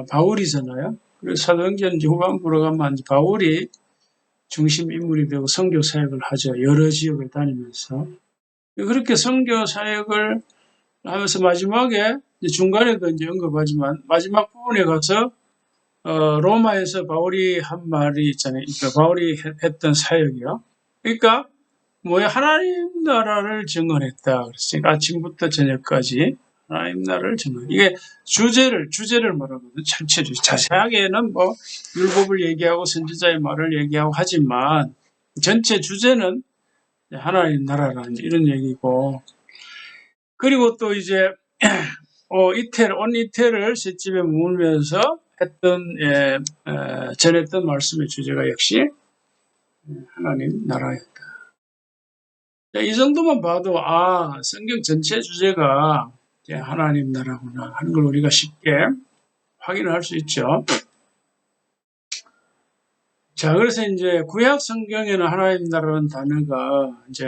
바울이잖아요. 그래서 사도행전 이제 후반부로 가면 이제 바울이 중심 인물이 되고 선교 사역을 하죠. 여러 지역을 다니면서. 그렇게 선교 사역을 하면서 마지막에 중간에도 이제 언급하지만 마지막 부분에 가서 로마에서 바울이 한 말이 있잖아요. 그러니까 바울이 했던 사역이요. 그러니까 뭐야 하나님 나라를 증언했다. 그래서 아침부터 저녁까지 하나님 나라를 증언. 이게 주제를 말하거든요. 전체적으로 자세하게는 뭐 율법을 얘기하고 선지자의 말을 얘기하고 하지만 전체 주제는 하나님 나라라는 이런 얘기고, 그리고 또 이제 온 이태를 셋집에 머물면서 했던 전했던 말씀의 주제가 역시 하나님 나라였다. 이 정도만 봐도 성경 전체 주제가 하나님 나라구나 하는 걸 우리가 쉽게 확인을 할 수 있죠. 자, 그래서 이제 구약 성경에는 하나님 나라는 단어가 이제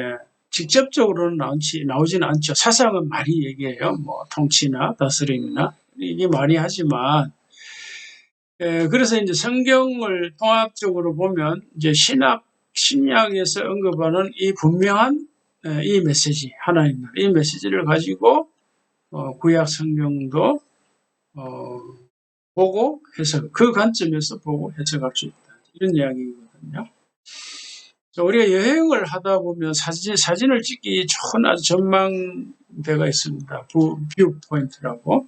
직접적으로는 나오지는 않죠. 사상은 많이 얘기해요. 뭐 통치나 다스림이나 이게 많이 하지만, 그래서 이제 성경을 통합적으로 보면 이제 신약에서 언급하는 이 분명한 이 메시지, 하나님 나라, 이 메시지를 가지고 구약 성경도 보고 그 관점에서 보고 해석할 수 있다. 이런 이야기거든요. 우리가 여행을 하다 보면 사진을 찍기 좋은 아주 전망대가 있습니다. 뷰 포인트라고.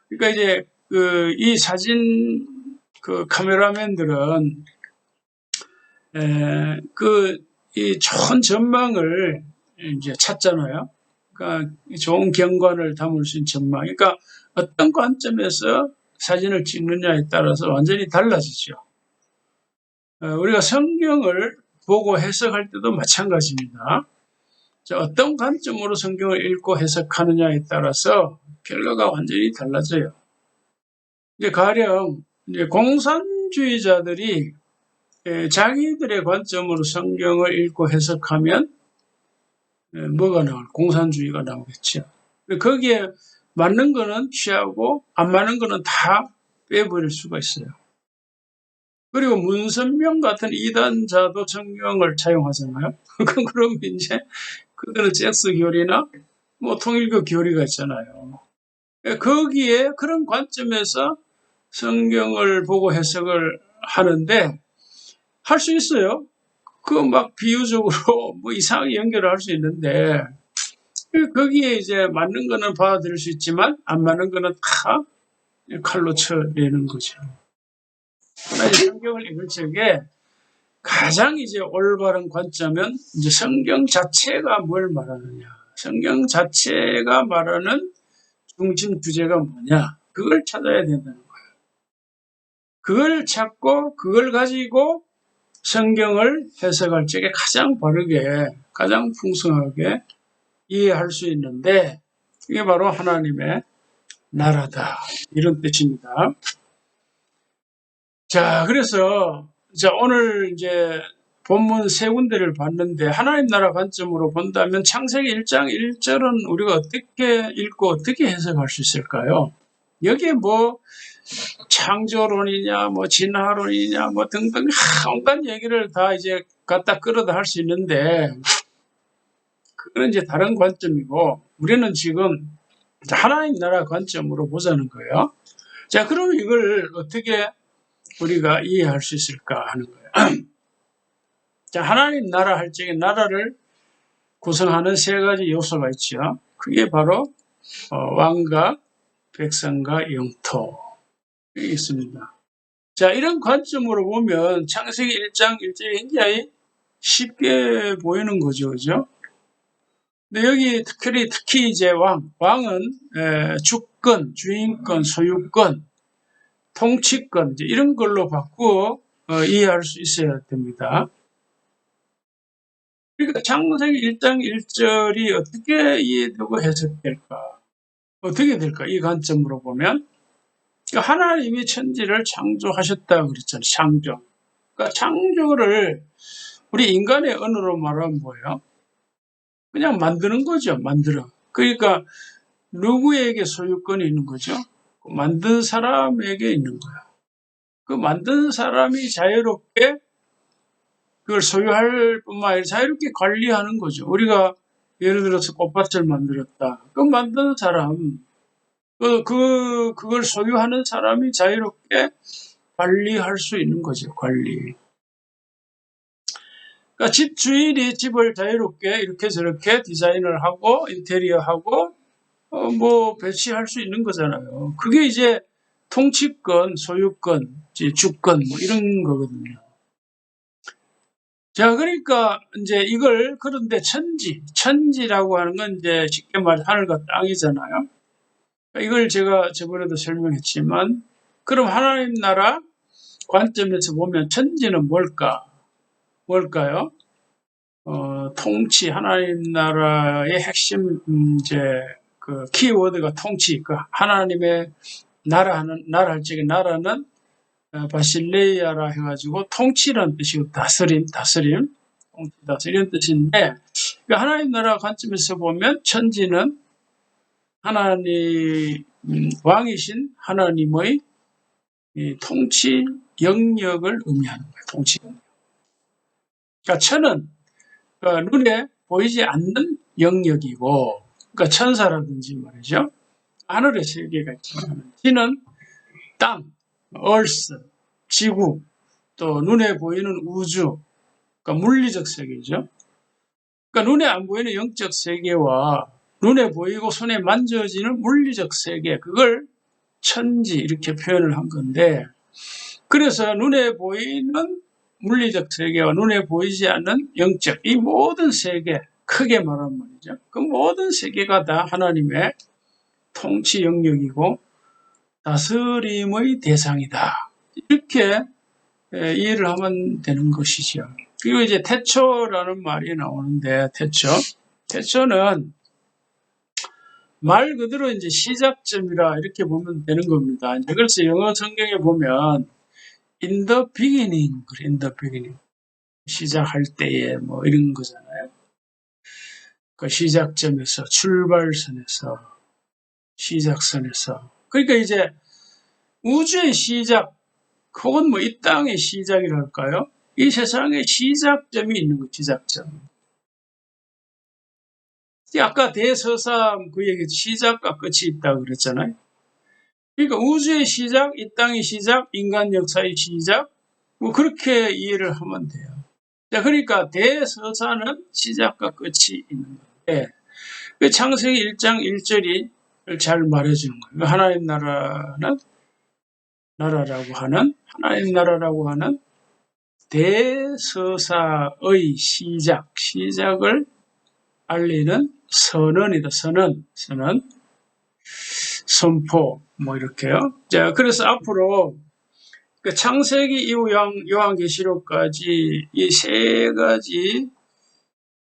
그러니까 이제 이 사진 카메라맨들은 이 좋은 전망을 이제 찾잖아요. 그러니까 좋은 경관을 담을 수 있는 전망. 그러니까 어떤 관점에서 사진을 찍느냐에 따라서 완전히 달라지죠. 우리가 성경을 보고 해석할 때도 마찬가지입니다. 어떤 관점으로 성경을 읽고 해석하느냐에 따라서 결과가 완전히 달라져요. 이제 가령 공산주의자들이 자기들의 관점으로 성경을 읽고 해석하면 뭐가 나올까? 공산주의가 나오겠죠. 거기에 맞는 거는 취하고 안 맞는 거는 다 빼버릴 수가 있어요. 그리고 문선명 같은 이단자도 성경을 차용하잖아요. 그러면 이제 그들은 잭스 교리나 뭐 통일교 교리가 있잖아요. 거기에 그런 관점에서 성경을 보고 해석을 하는데 할 수 있어요. 막 비유적으로 뭐 이상하게 연결을 할 수 있는데 거기에 이제 맞는 거는 받아들일 수 있지만 안 맞는 거는 다 칼로 쳐내는 거죠. 성경을 읽을 적에 가장 이제 올바른 관점은 이제 성경 자체가 뭘 말하느냐, 성경 자체가 말하는 중심 주제가 뭐냐, 그걸 찾아야 된다는 거예요. 그걸 찾고 그걸 가지고 성경을 해석할 적에 가장 바르게, 가장 풍성하게 이해할 수 있는데 이게 바로 하나님의 나라다, 이런 뜻입니다. 자, 그래서 오늘 이제 본문 세 군데를 봤는데 하나님 나라 관점으로 본다면 창세기 1장 1절은 우리가 어떻게 읽고 어떻게 해석할 수 있을까요? 여기에 뭐 창조론이냐, 뭐 진화론이냐, 뭐 등등 온갖 얘기를 다 이제 갖다 끌어다 할 수 있는데 그건 이제 다른 관점이고 우리는 지금 하나님 나라 관점으로 보자는 거예요. 자, 그럼 이걸 어떻게 우리가 이해할 수 있을까 하는 거예요. 자, 하나님 나라 할 적에 나라를 구성하는 세 가지 요소가 있죠. 그게 바로 왕과 백성과 영토 있습니다. 자, 이런 관점으로 보면 창세기 1장 1절이 굉장히 쉽게 보이는 거죠, 그죠? 근데 여기 특히 이제 왕은 주권, 주인권, 소유권, 통치권 이런 걸로 바꾸어 이해할 수 있어야 됩니다. 그러니까 창세기 1장 1절이 어떻게 이해되고 해석될까? 어떻게 될까? 이 관점으로 보면 하나님이 천지를 창조하셨다 그랬잖아요. 창조. 그러니까 창조를 우리 인간의 언어로 말하면 뭐예요? 그냥 만드는 거죠. 만들어. 그러니까 누구에게 소유권이 있는 거죠? 만든 사람에게 있는 거야. 그 만든 사람이 자유롭게 그걸 소유할 뿐만 아니라 자유롭게 관리하는 거죠. 우리가 예를 들어서 꽃밭을 만들었다. 그 만드는 사람, 그걸 소유하는 사람이 자유롭게 관리할 수 있는 거죠. 관리. 그러니까 집 주인이 집을 자유롭게 이렇게 저렇게 디자인을 하고 인테리어하고 뭐 배치할 수 있는 거잖아요. 그게 이제 통치권, 소유권, 주권 뭐 이런 거거든요. 자, 그러니까 이제 이걸 그런데 천지라고 하는 건 이제 쉽게 말해 하늘과 땅이잖아요. 이걸 제가 저번에도 설명했지만, 그럼 하나님 나라 관점에서 보면 천지는 뭘까요? 통치, 하나님 나라의 핵심 이제 그 키워드가 통치, 그 하나님의 나라 할 적에 나라는 바실레이아라 해가지고 통치라는 뜻이고 다스림, 통치, 다스리는 뜻인데, 하나님 나라 관점에서 보면 천지는 하나님 왕이신 하나님의 이 통치 영역을 의미하는 거예요. 통치 영역. 그러니까 천은 눈에 보이지 않는 영역이고, 그러니까 천사라든지 말이죠. 하늘의 세계가 있지만, 지는 땅, earth, 지구, 또 눈에 보이는 우주, 그러니까 물리적 세계죠. 그러니까 눈에 안 보이는 영적 세계와 눈에 보이고 손에 만져지는 물리적 세계, 그걸 천지 이렇게 표현을 한 건데, 그래서 눈에 보이는 물리적 세계와 눈에 보이지 않는 영적, 이 모든 세계, 크게 말하면 말이죠. 그 모든 세계가 다 하나님의 통치 영역이고 다스림의 대상이다. 이렇게 이해를 하면 되는 것이죠. 그리고 이제 태초라는 말이 나오는데, 태초는 말 그대로 이제 시작점이라 이렇게 보면 되는 겁니다. 그래서 영어 성경에 보면 in the beginning, 시작할 때에 뭐 이런 거잖아요. 그 시작점에서, 출발선에서, 시작선에서. 그러니까 이제 우주의 시작, 혹은 뭐 이 땅의 시작이랄까요? 이 세상의 시작점이 있는 거예요, 시작점. 아까 대서사ම් 그 얘기, 시작과 끝이 있다고 그랬잖아요. 그러니까 우주의 시작, 이 땅의 시작, 인간 역사의 시작, 뭐 그렇게 이해를 하면 돼요. 자, 그러니까 대서사는 시작과 끝이 있는 건데, 창세기 1장 1절이 잘 말해주는 거예요. 하나님 하나님 나라라고 하는 대서사의 시작을 알리는 선언이다. 선언, 선포, 뭐 이렇게요. 자, 그래서 앞으로 그 창세기 이후 요한계시록까지 이 세 가지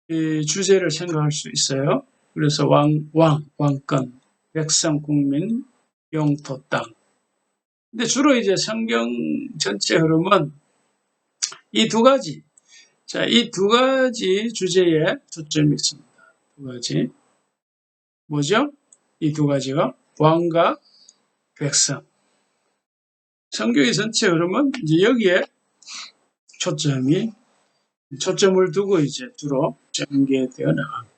주제를 생각할 수 있어요. 그래서 왕권, 백성, 국민, 영토, 땅. 근데 주로 이제 성경 전체 흐름은 이 두 가지, 이 두 가지 주제에 초점이 있습니다. 두 가지. 뭐죠? 이 두 가지가 왕과 백성. 성경의 전체 흐름은 이제 여기에 초점을 두고 이제 주로 전개되어 나갑니다.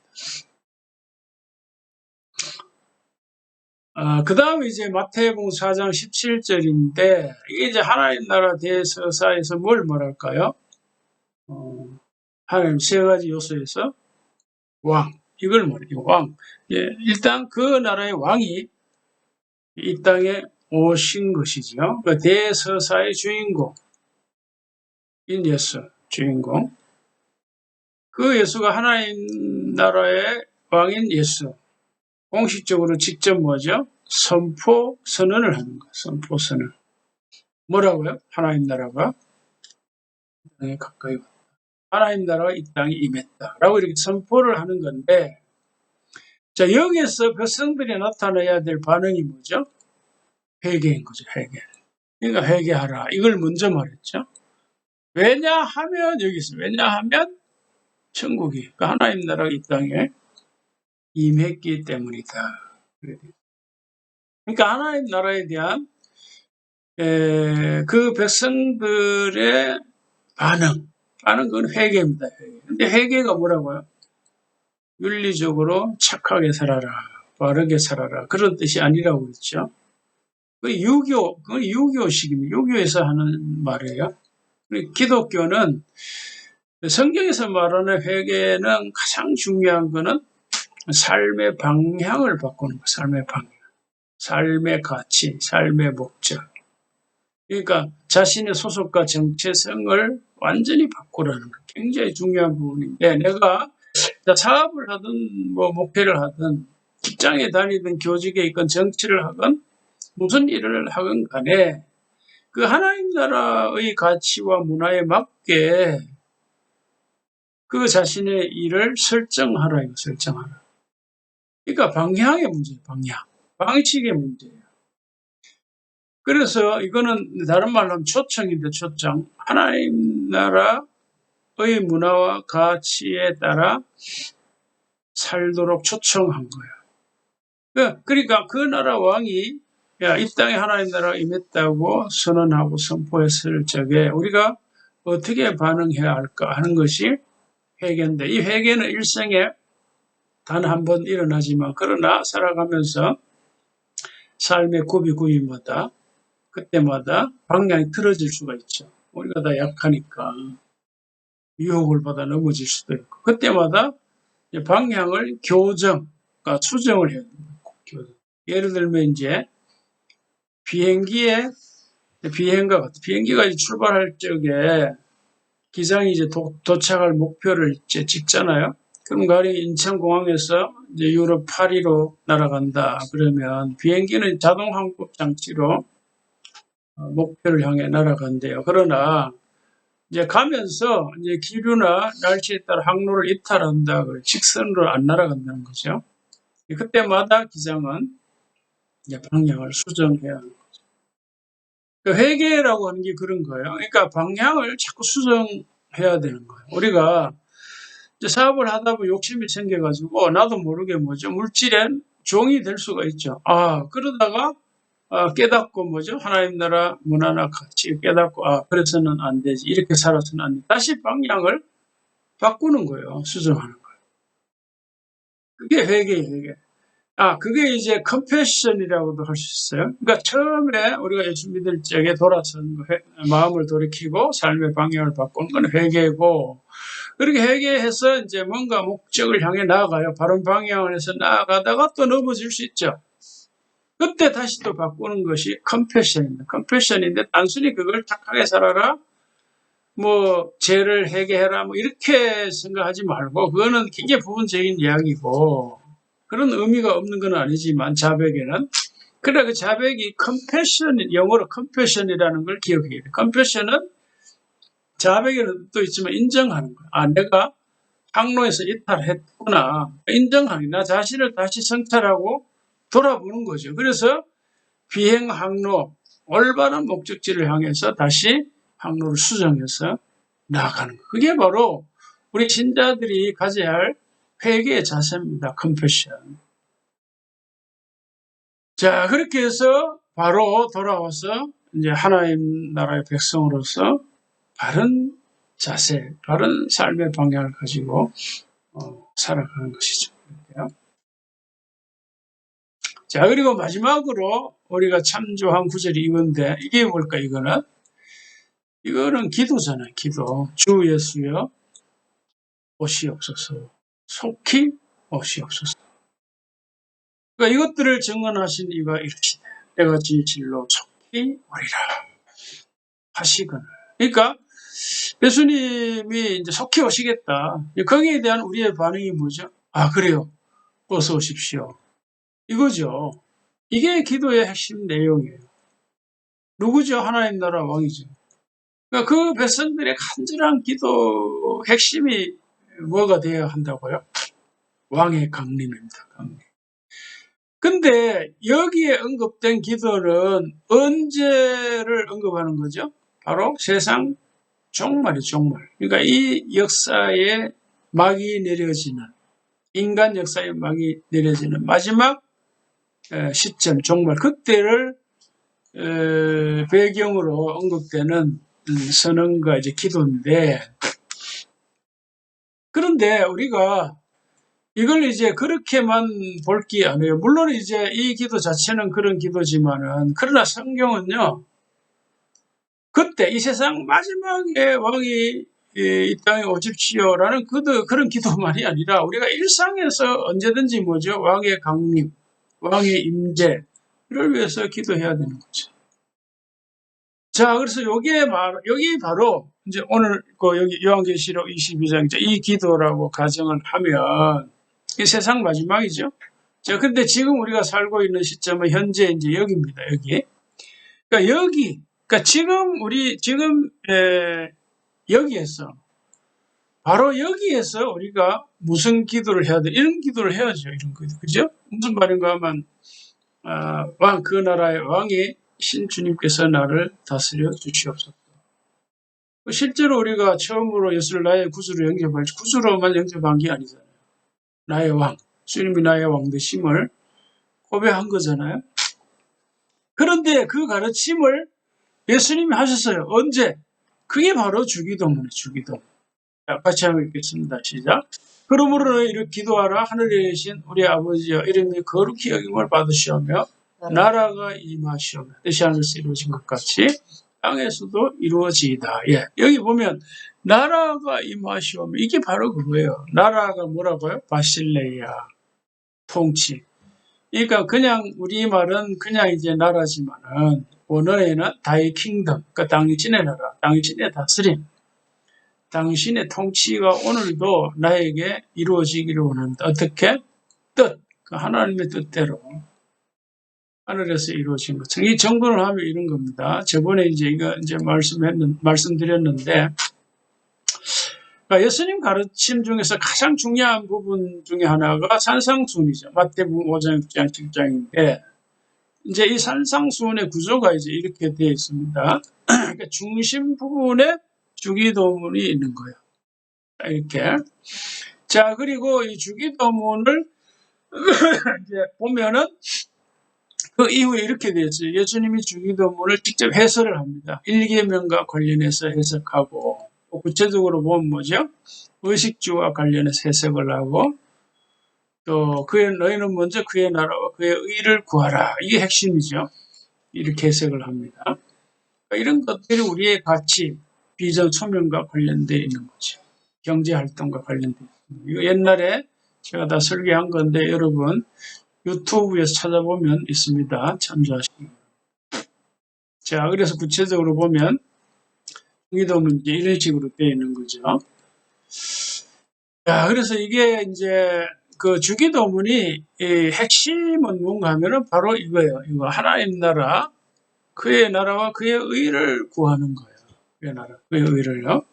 그 다음에 이제 마태복음 4장 17절인데, 이게 이제 하나님 나라 대서사에서 뭘 말할까요? 하나님 세 가지 요소에서 이걸 말해요. 왕. 예, 일단 그 나라의 왕이 이 땅에 오신 것이죠. 그 대서사의 주인공인 예수, 주인공. 그 예수가 하나님 나라의 왕인 예수. 공식적으로 직접 뭐죠? 선언을 하는 거예요. 선언. 뭐라고요? 하나님 나라가 이 땅에 가까이 왔다. 하나님 나라가 이 땅에 임했다. 라고 이렇게 선포를 하는 건데, 자, 여기에서 백성들이 나타나야 될 반응이 뭐죠? 회개인 거죠, 회개. 그러니까 회개하라. 이걸 먼저 말했죠. 왜냐하면 천국이, 그러니까 하나님 나라가 이 땅에 임했기 때문이다. 그러니까 하나님 나라에 대한 그 백성들의 반응 그건 회개입니다. 근데 회개가 뭐라고요? 윤리적으로 착하게 살아라, 바르게 살아라, 그런 뜻이 아니라고 했죠. 그건 유교식입니다. 유교에서 하는 말이에요. 기독교는 성경에서 말하는 회개는 가장 중요한 거는 삶의 방향을 바꾸는 거예요. 삶의 방향, 삶의 가치, 삶의 목적. 그러니까 자신의 소속과 정체성을 완전히 바꾸라는 거예요. 굉장히 중요한 부분인데, 내가 사업을 하든 뭐 목회를 하든 직장에 다니든 교직에 있건 정치를 하건 무슨 일을 하건 간에 그 하나님 나라의 가치와 문화에 맞게 그 자신의 일을 설정하라, 이거 설정하라. 그러니까 방향의 문제예요, 방향. 방식의 문제예요. 그래서 이거는 다른 말로 하면 초청인데, 초청. 하나님 나라의 문화와 가치에 따라 살도록 초청한 거예요. 그러니까 그 나라 왕이 야, 이 땅에 하나님 나라가 임했다고 선언하고 선포했을 적에 우리가 어떻게 반응해야 할까 하는 것이 회개인데, 이 회개는 일생에 단 한 번 일어나지만, 그러나 살아가면서 삶의 구비구비마다 그때마다 방향이 틀어질 수가 있죠. 우리가 다 약하니까 유혹을 받아 넘어질 수도 있고, 그때마다 방향을 교정, 그러니까 수정을 해야 됩니다. 예를 들면 이제 비행기가 이제 출발할 적에 기장이 이제 도착할 목표를 이제 찍잖아요. 그럼 가령 인천공항에서 이제 유럽 파리로 날아간다. 그러면 비행기는 자동 항법 장치로 목표를 향해 날아간대요. 그러나 이제 가면서 이제 기류나 날씨에 따라 항로를 이탈한다. 직선으로 안 날아간다는 거죠. 그때마다 기장은 이제 방향을 수정해야 하는 거죠. 그 회계라고 하는 게 그런 거예요. 그러니까 방향을 자꾸 수정해야 되는 거예요. 우리가 이제 사업을 하다 보면 욕심이 생겨가지고 나도 모르게 물질의 종이 될 수가 있죠. 그러다가 깨닫고 하나님 나라 문화나 가치 깨닫고 그래서는 안 되지. 이렇게 살아서는 안 돼. 다시 방향을 바꾸는 거예요. 수정하는 거예요. 그게 회개예요, 회개. 그게 이제 컴패션이라고도 할 수 있어요. 그러니까 처음에 우리가 예수 믿을 적에 돌아선 마음을 돌이키고 삶의 방향을 바꾸는 건 회개고, 그렇게 회개해서 이제 뭔가 목적을 향해 나아가요. 바른 방향을 해서 나아가다가 또 넘어질 수 있죠. 그때 다시 또 바꾸는 것이 컴패션입니다. 컴패션인데 단순히 그걸 착하게 살아라, 죄를 회개해라, 이렇게 생각하지 말고, 그거는 굉장히 부분적인 이야기고, 그런 의미가 없는 건 아니지만, 자백에는. 그래, 그 자백이 영어로 컴패션이라는 걸 기억해야 돼요. 컴패션은 자백에는 또 있지만 인정하는 거야. 내가 항로에서 이탈했구나. 인정하는, 나 자신을 다시 성찰하고 돌아보는 거죠. 그래서 비행 항로, 올바른 목적지를 향해서 다시 항로를 수정해서 나아가는 거. 그게 바로 우리 신자들이 가져야 할 회개의 자세입니다. 컴패션. 자, 그렇게 해서 바로 돌아와서 이제 하나님 나라의 백성으로서 바른 자세, 바른 삶의 방향을 가지고 살아가는 것이죠. 자, 그리고 마지막으로 우리가 참조한 구절이 이건데, 이게 뭘까, 이거는 기도잖아요, 기도. 주 예수여, 오시옵소서. 속히 오시옵소서. 그러니까 이것들을 증언하신 이가 이르시되, 내가 진실로 속히 오리라 하시거늘. 그러니까 예수님이 이제 속히 오시겠다. 거기에 대한 우리의 반응이 뭐죠? 그래요. 어서 오십시오. 이거죠. 이게 기도의 핵심 내용이에요. 누구죠? 하나님 나라 왕이죠. 그러니까 그 백성들의 간절한 기도 핵심이 뭐가 되어야 한다고요? 왕의 강림입니다. 강림. 근데 여기에 언급된 기도는 언제를 언급하는 거죠? 바로 세상 종말이 종말. 그러니까 이 역사에 막이 내려지는, 인간 역사에 막이 내려지는 마지막 시점, 종말. 그때를 배경으로 언급되는 선언과 이제 기도인데, 그런데 우리가 이걸 이제 그렇게만 볼 게 아니에요. 물론 이제 이 기도 자체는 그런 기도지만은, 그러나 성경은요, 그때 이 세상 마지막에 왕이 이 땅에 오십시오라는 그런 기도만이 아니라 우리가 일상에서 언제든지 왕의 강림, 왕의 임재를 위해서 기도해야 되는 거죠. 자, 그래서 여기 바로 이제 오늘 그 여기 요한계시록 22장 이 기도라고 가정을 하면 이 세상 마지막이죠. 자, 근데 지금 우리가 살고 있는 시점은 현재 이제 여기입니다. 여기. 그러니까 여기, 그러니까 지금 여기에서 바로 여기에서 우리가 무슨 기도를 해야 돼? 이런 기도를 해야죠. 이런 기도, 그죠? 무슨 말인가 하면 그 나라의 왕이 신주님께서 나를 다스려 주시옵소서. 실제로 우리가 처음으로 예수를 나의 구주로 영접할 구주로만 영접한 게 아니잖아요. 나의 왕, 주님이 나의 왕 되심을 고백한 거잖아요. 그런데 그 가르침을 예수님이 하셨어요. 언제? 그게 바로 주기도문이에요. 주기도문. 자, 같이 한번 읽겠습니다. 시작. 그러므로 이렇게 기도하라. 하늘에 계신 우리 아버지여, 이름이 거룩히 여김을 받으시오며 나라가 임하시오며 뜻이 하늘에서 이루어진 것 같이 땅에서도 이루어지이다. 예, 여기 보면 나라가 임하시오며 이게 바로 그거예요. 나라가 뭐라고요? 바실레이아, 통치. 그러니까 그냥 우리말은 그냥 이제 나라지만은 원어에는 다이 킹덤, 그러니까 당신의 나라, 당신의 다스림, 당신의 통치가 오늘도 나에게 이루어지기를 원한다. 어떻게? 뜻, 그 하나님의 뜻대로 하늘에서 이루어진 것. 이 정돈을 하면 이런 겁니다. 저번에 이거 말씀드렸는데, 그러니까 예수님 가르침 중에서 가장 중요한 부분 중에 하나가 산상수훈이죠. 마태복음 5장, 6장, 7장인데, 이제 이 산상수훈의 구조가 이제 이렇게 되어 있습니다. 그러니까 중심 부분에 주기도문이 있는 거예요. 이렇게. 자, 그리고 이 주기도문을 이제 보면은 그 이후에 이렇게 되어 있어요. 예수님이 주기도문을 직접 해설을 합니다. 일계명과 관련해서 해석하고, 구체적으로 보면 뭐죠? 의식주와 관련해서 해석을 하고, 또 너희는 먼저 그의 나라와 그의 의를 구하라. 이게 핵심이죠. 이렇게 해석을 합니다. 그러니까 이런 것들이 우리의 가치, 비전, 소명과 관련되어 있는 거죠. 경제활동과 관련되어 있습니다. 이거 옛날에 제가 다 설계한 건데 여러분 유튜브에서 찾아보면 있습니다. 참조하시기. 자, 그래서 구체적으로 보면 주기도문 이제 이런 식으로 되어 있는 거죠. 자, 그래서 이게 이제 그 주기도문이 핵심은 뭔가 하면은 바로 이거예요. 이거 하나님 나라, 그의 나라와 그의 의를 구하는 거예요. 그의 나라, 그의 의를요.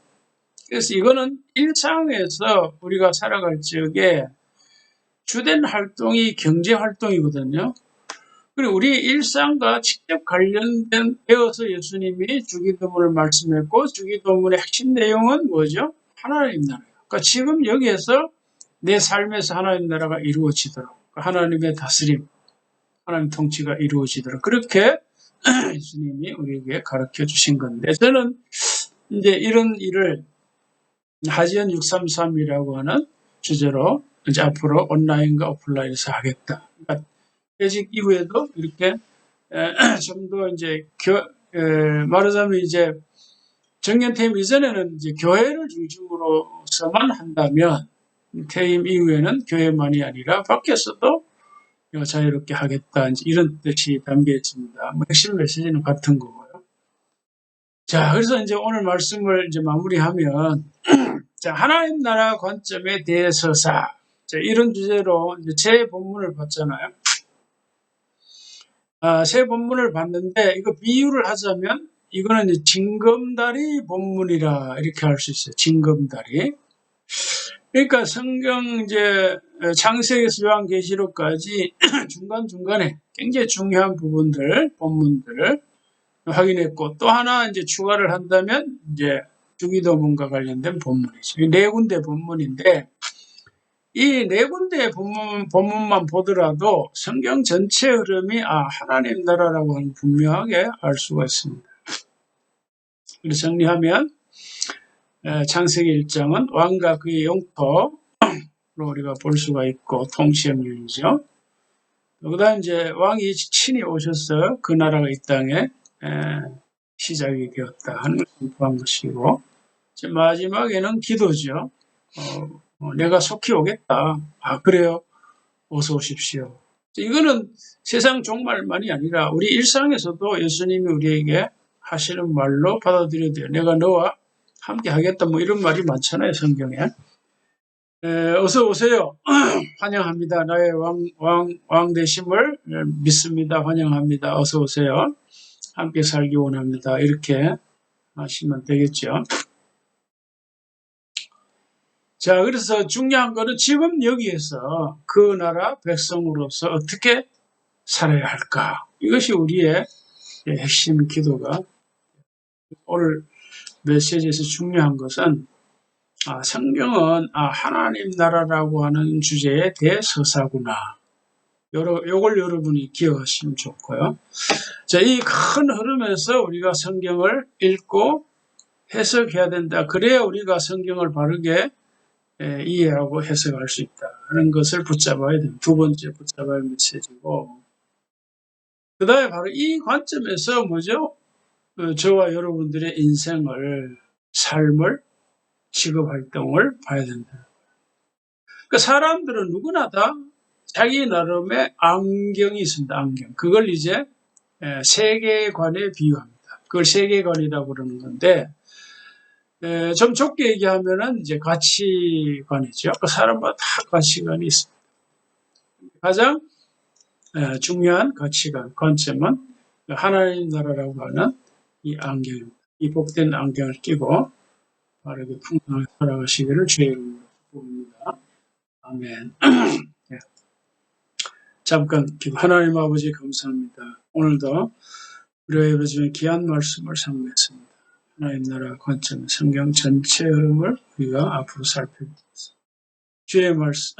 그래서 이거는 일상에서 우리가 살아갈 적에 주된 활동이 경제 활동이거든요. 그리고 우리 일상과 직접 관련된 되어서 예수님이 주기도문을 말씀했고 주기도문의 핵심 내용은 뭐죠? 하나님 나라예요. 그러니까 지금 여기에서 내 삶에서 하나님 나라가 이루어지도록 하나님의 다스림, 하나님 통치가 이루어지도록 그렇게 예수님이 우리에게 가르쳐 주신 건데 저는 이제 이런 일을 하지연 633이라고 하는 주제로 이제 앞으로 온라인과 오프라인에서 하겠다. 그러니까 퇴직 이후에도 이렇게 좀 더 이제 말하자면 이제 정년퇴임 이전에는 이제 교회를 중심으로서만 한다면 퇴임 이후에는 교회만이 아니라 밖에서도 자유롭게 하겠다. 이제 이런 뜻이 담겨 있습니다. 핵심 메시지는 같은 거고요. 자, 그래서 이제 오늘 말씀을 이제 마무리하면 자, 하나님 나라 관점에 대해서사 자, 이런 주제로 이제 제 본문을 봤잖아요. 새 본문을 봤는데 이거 비유를 하자면 이거는 이제 징검다리 본문이라 이렇게 할 수 있어요. 징검다리. 그러니까 성경 이제 창세기에서 요한계시록까지 중간중간에 굉장히 중요한 부분들, 본문들을 확인했고 또 하나 이제 추가를 한다면 이제 주기도문과 관련된 본문이죠. 네 군데 본문인데 이 네 군데의 본문만 보더라도 성경 전체 흐름이 하나님 나라라고 하는 분명하게 알 수가 있습니다. 그래서 정리하면 창세기 1장은 왕과 그의 영토로 우리가 볼 수가 있고 통치형률이죠. 그다음 이제 왕이 친히 오셔서 그 나라가 이 땅에 시작이 되었다 하는 것을 선포한 것이고 마지막에는 기도죠. 내가 속히 오겠다. 그래요? 어서 오십시오. 이거는 세상 종말만이 아니라 우리 일상에서도 예수님이 우리에게 하시는 말로 받아들여야 돼요. 내가 너와 함께 하겠다 뭐 이런 말이 많잖아요, 성경에. 어서 오세요. 환영합니다. 나의 왕 되심을 믿습니다. 환영합니다. 어서 오세요. 함께 살기 원합니다. 이렇게 하시면 되겠죠. 자, 그래서 중요한 거는 지금 여기에서 그 나라 백성으로서 어떻게 살아야 할까? 이것이 우리의 핵심 기도가 오늘 메시지에서 중요한 것은 성경은 하나님 나라라고 하는 주제의 대서사구나. 요걸 여러분이 기억하시면 좋고요. 자, 이 큰 흐름에서 우리가 성경을 읽고 해석해야 된다. 그래야 우리가 성경을 바르게 이해하고 해석할 수 있다 하는 것을 붙잡아야 됩니다. 두 번째 붙잡아야 할 메시지고, 그 다음에 바로 이 관점에서 뭐죠? 저와 여러분들의 인생을, 삶을, 직업 활동을 봐야 된다. 그러니까 사람들은 누구나 다 자기 나름의 안경이 있습니다. 안경. 그걸 이제 세계관에 비유합니다. 그걸 세계관이라고 그러는 건데, 좀 좁게 얘기하면은 이제 가치관이죠. 그 사람마다 다 가치관이 있습니다. 가장 중요한 가치관, 관점은 하나님 나라라고 하는 이 안경입니다. 이 복된 안경을 끼고 바르게 풍성하게 살아가시기를 주의 이름으로 부릅니다. 아멘. 잠깐 기도. 하나님 아버지 감사합니다. 오늘도 우리의 예배 중에 귀한 말씀을 상고했습니다. 하나님 나라 관점, 성경 전체 흐름을 우리가 앞으로 살펴보면서 주의 말씀,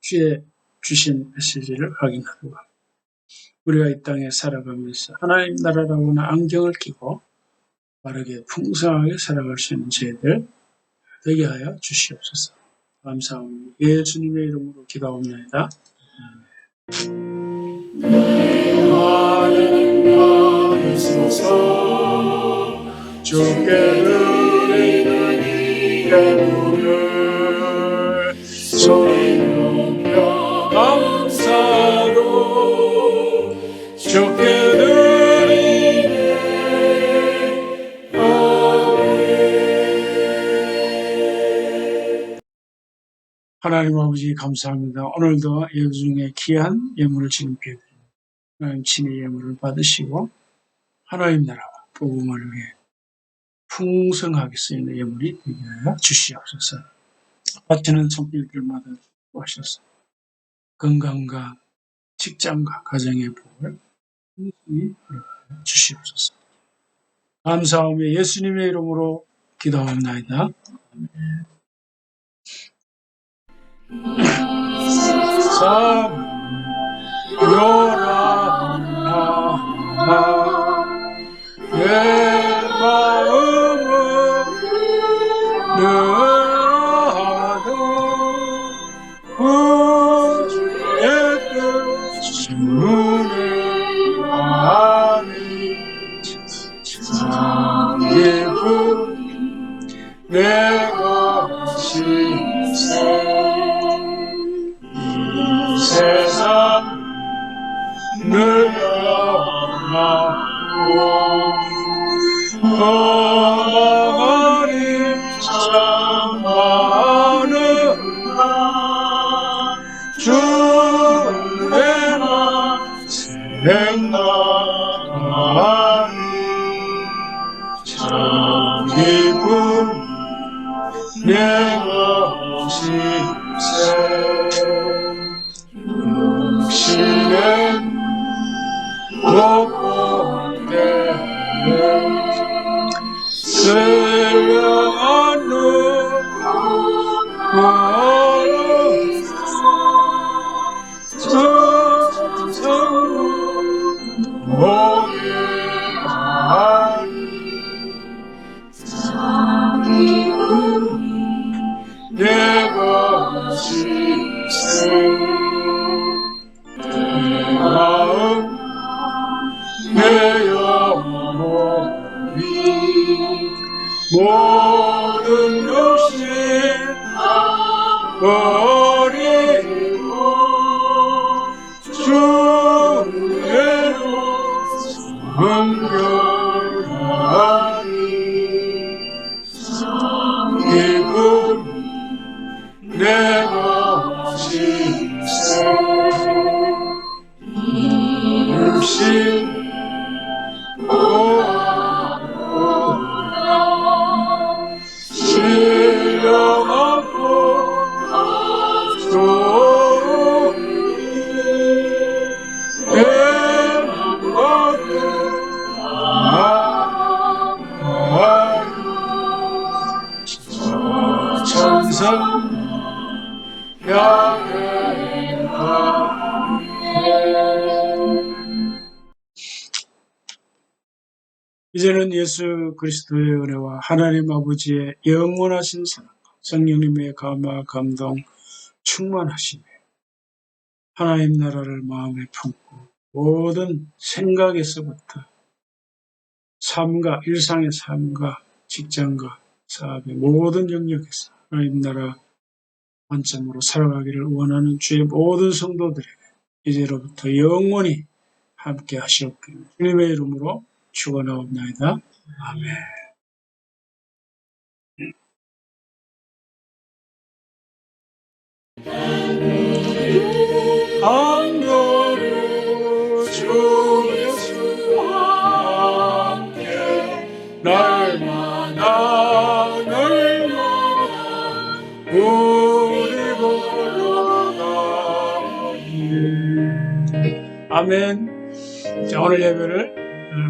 주의 주신 메시지를 확인하고 우리가 이 땅에 살아가면서 하나님 나라라고 하는 안경을 끼고 바르게 풍성하게 살아갈 수 있는 저희들 되게 하여 주시옵소서. 감사합니다. 예수님의 이름으로 기도합니다. 하나님 받으소서. 주께 드리는 이 예물을 소용며 감사로 주께 드리네. 아멘. 하나님 아버지 감사합니다. 오늘도 예배 중에 귀한 예물을 주님께 드립니다. 하나님 친히 예물을 받으시고 하나님 나라와 복음을 위해 풍성하게 쓰이는 예물이 되게 하여 주시옵소서. 바치는 손길들마다 하셔서 건강과 직장과 가정의 복을 풍성히 허락하여 주시옵소서. 감사하며 예수님의 이름으로 기도합나이다. 아멘. 내 마음은 늘어도 구주의 뜻 주문을 하니 참 예쁜 내 것일세. 이 세상 늘어나고 허망하니 참 많으나 주님만 생각하니 참 기쁨 내 것일세. 육신의 복복되는 슬며하는 천천히 오게 하니 내 것일세. 내 마음 내 영혼이 모든 욕심 버리고 주께로 성결하니 아멘. 이제는 예수 그리스도의 은혜와 하나님 아버지의 영원하신 사랑, 성령님의 감화, 감동, 충만하심에 하나님 나라를 마음에 품고 모든 생각에서부터 삶과 일상의 삶과 직장과 사업의 모든 영역에서 하나님 나라 관점으로 살아가기를 원하는 주의 모든 성도들에게 이제로부터 영원히 함께 하시옵기를 주님의 이름으로 축원하옵나이다. 아멘. 안노루 주 예수와 함께 날마다 우리 보러 가니. 아멘. 자, 오늘 예배를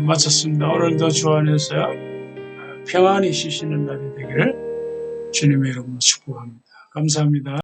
마쳤습니다. 오늘도 주 안에서 평안히 쉬시는 날이 되기를 주님의 이름으로 축복합니다. 감사합니다.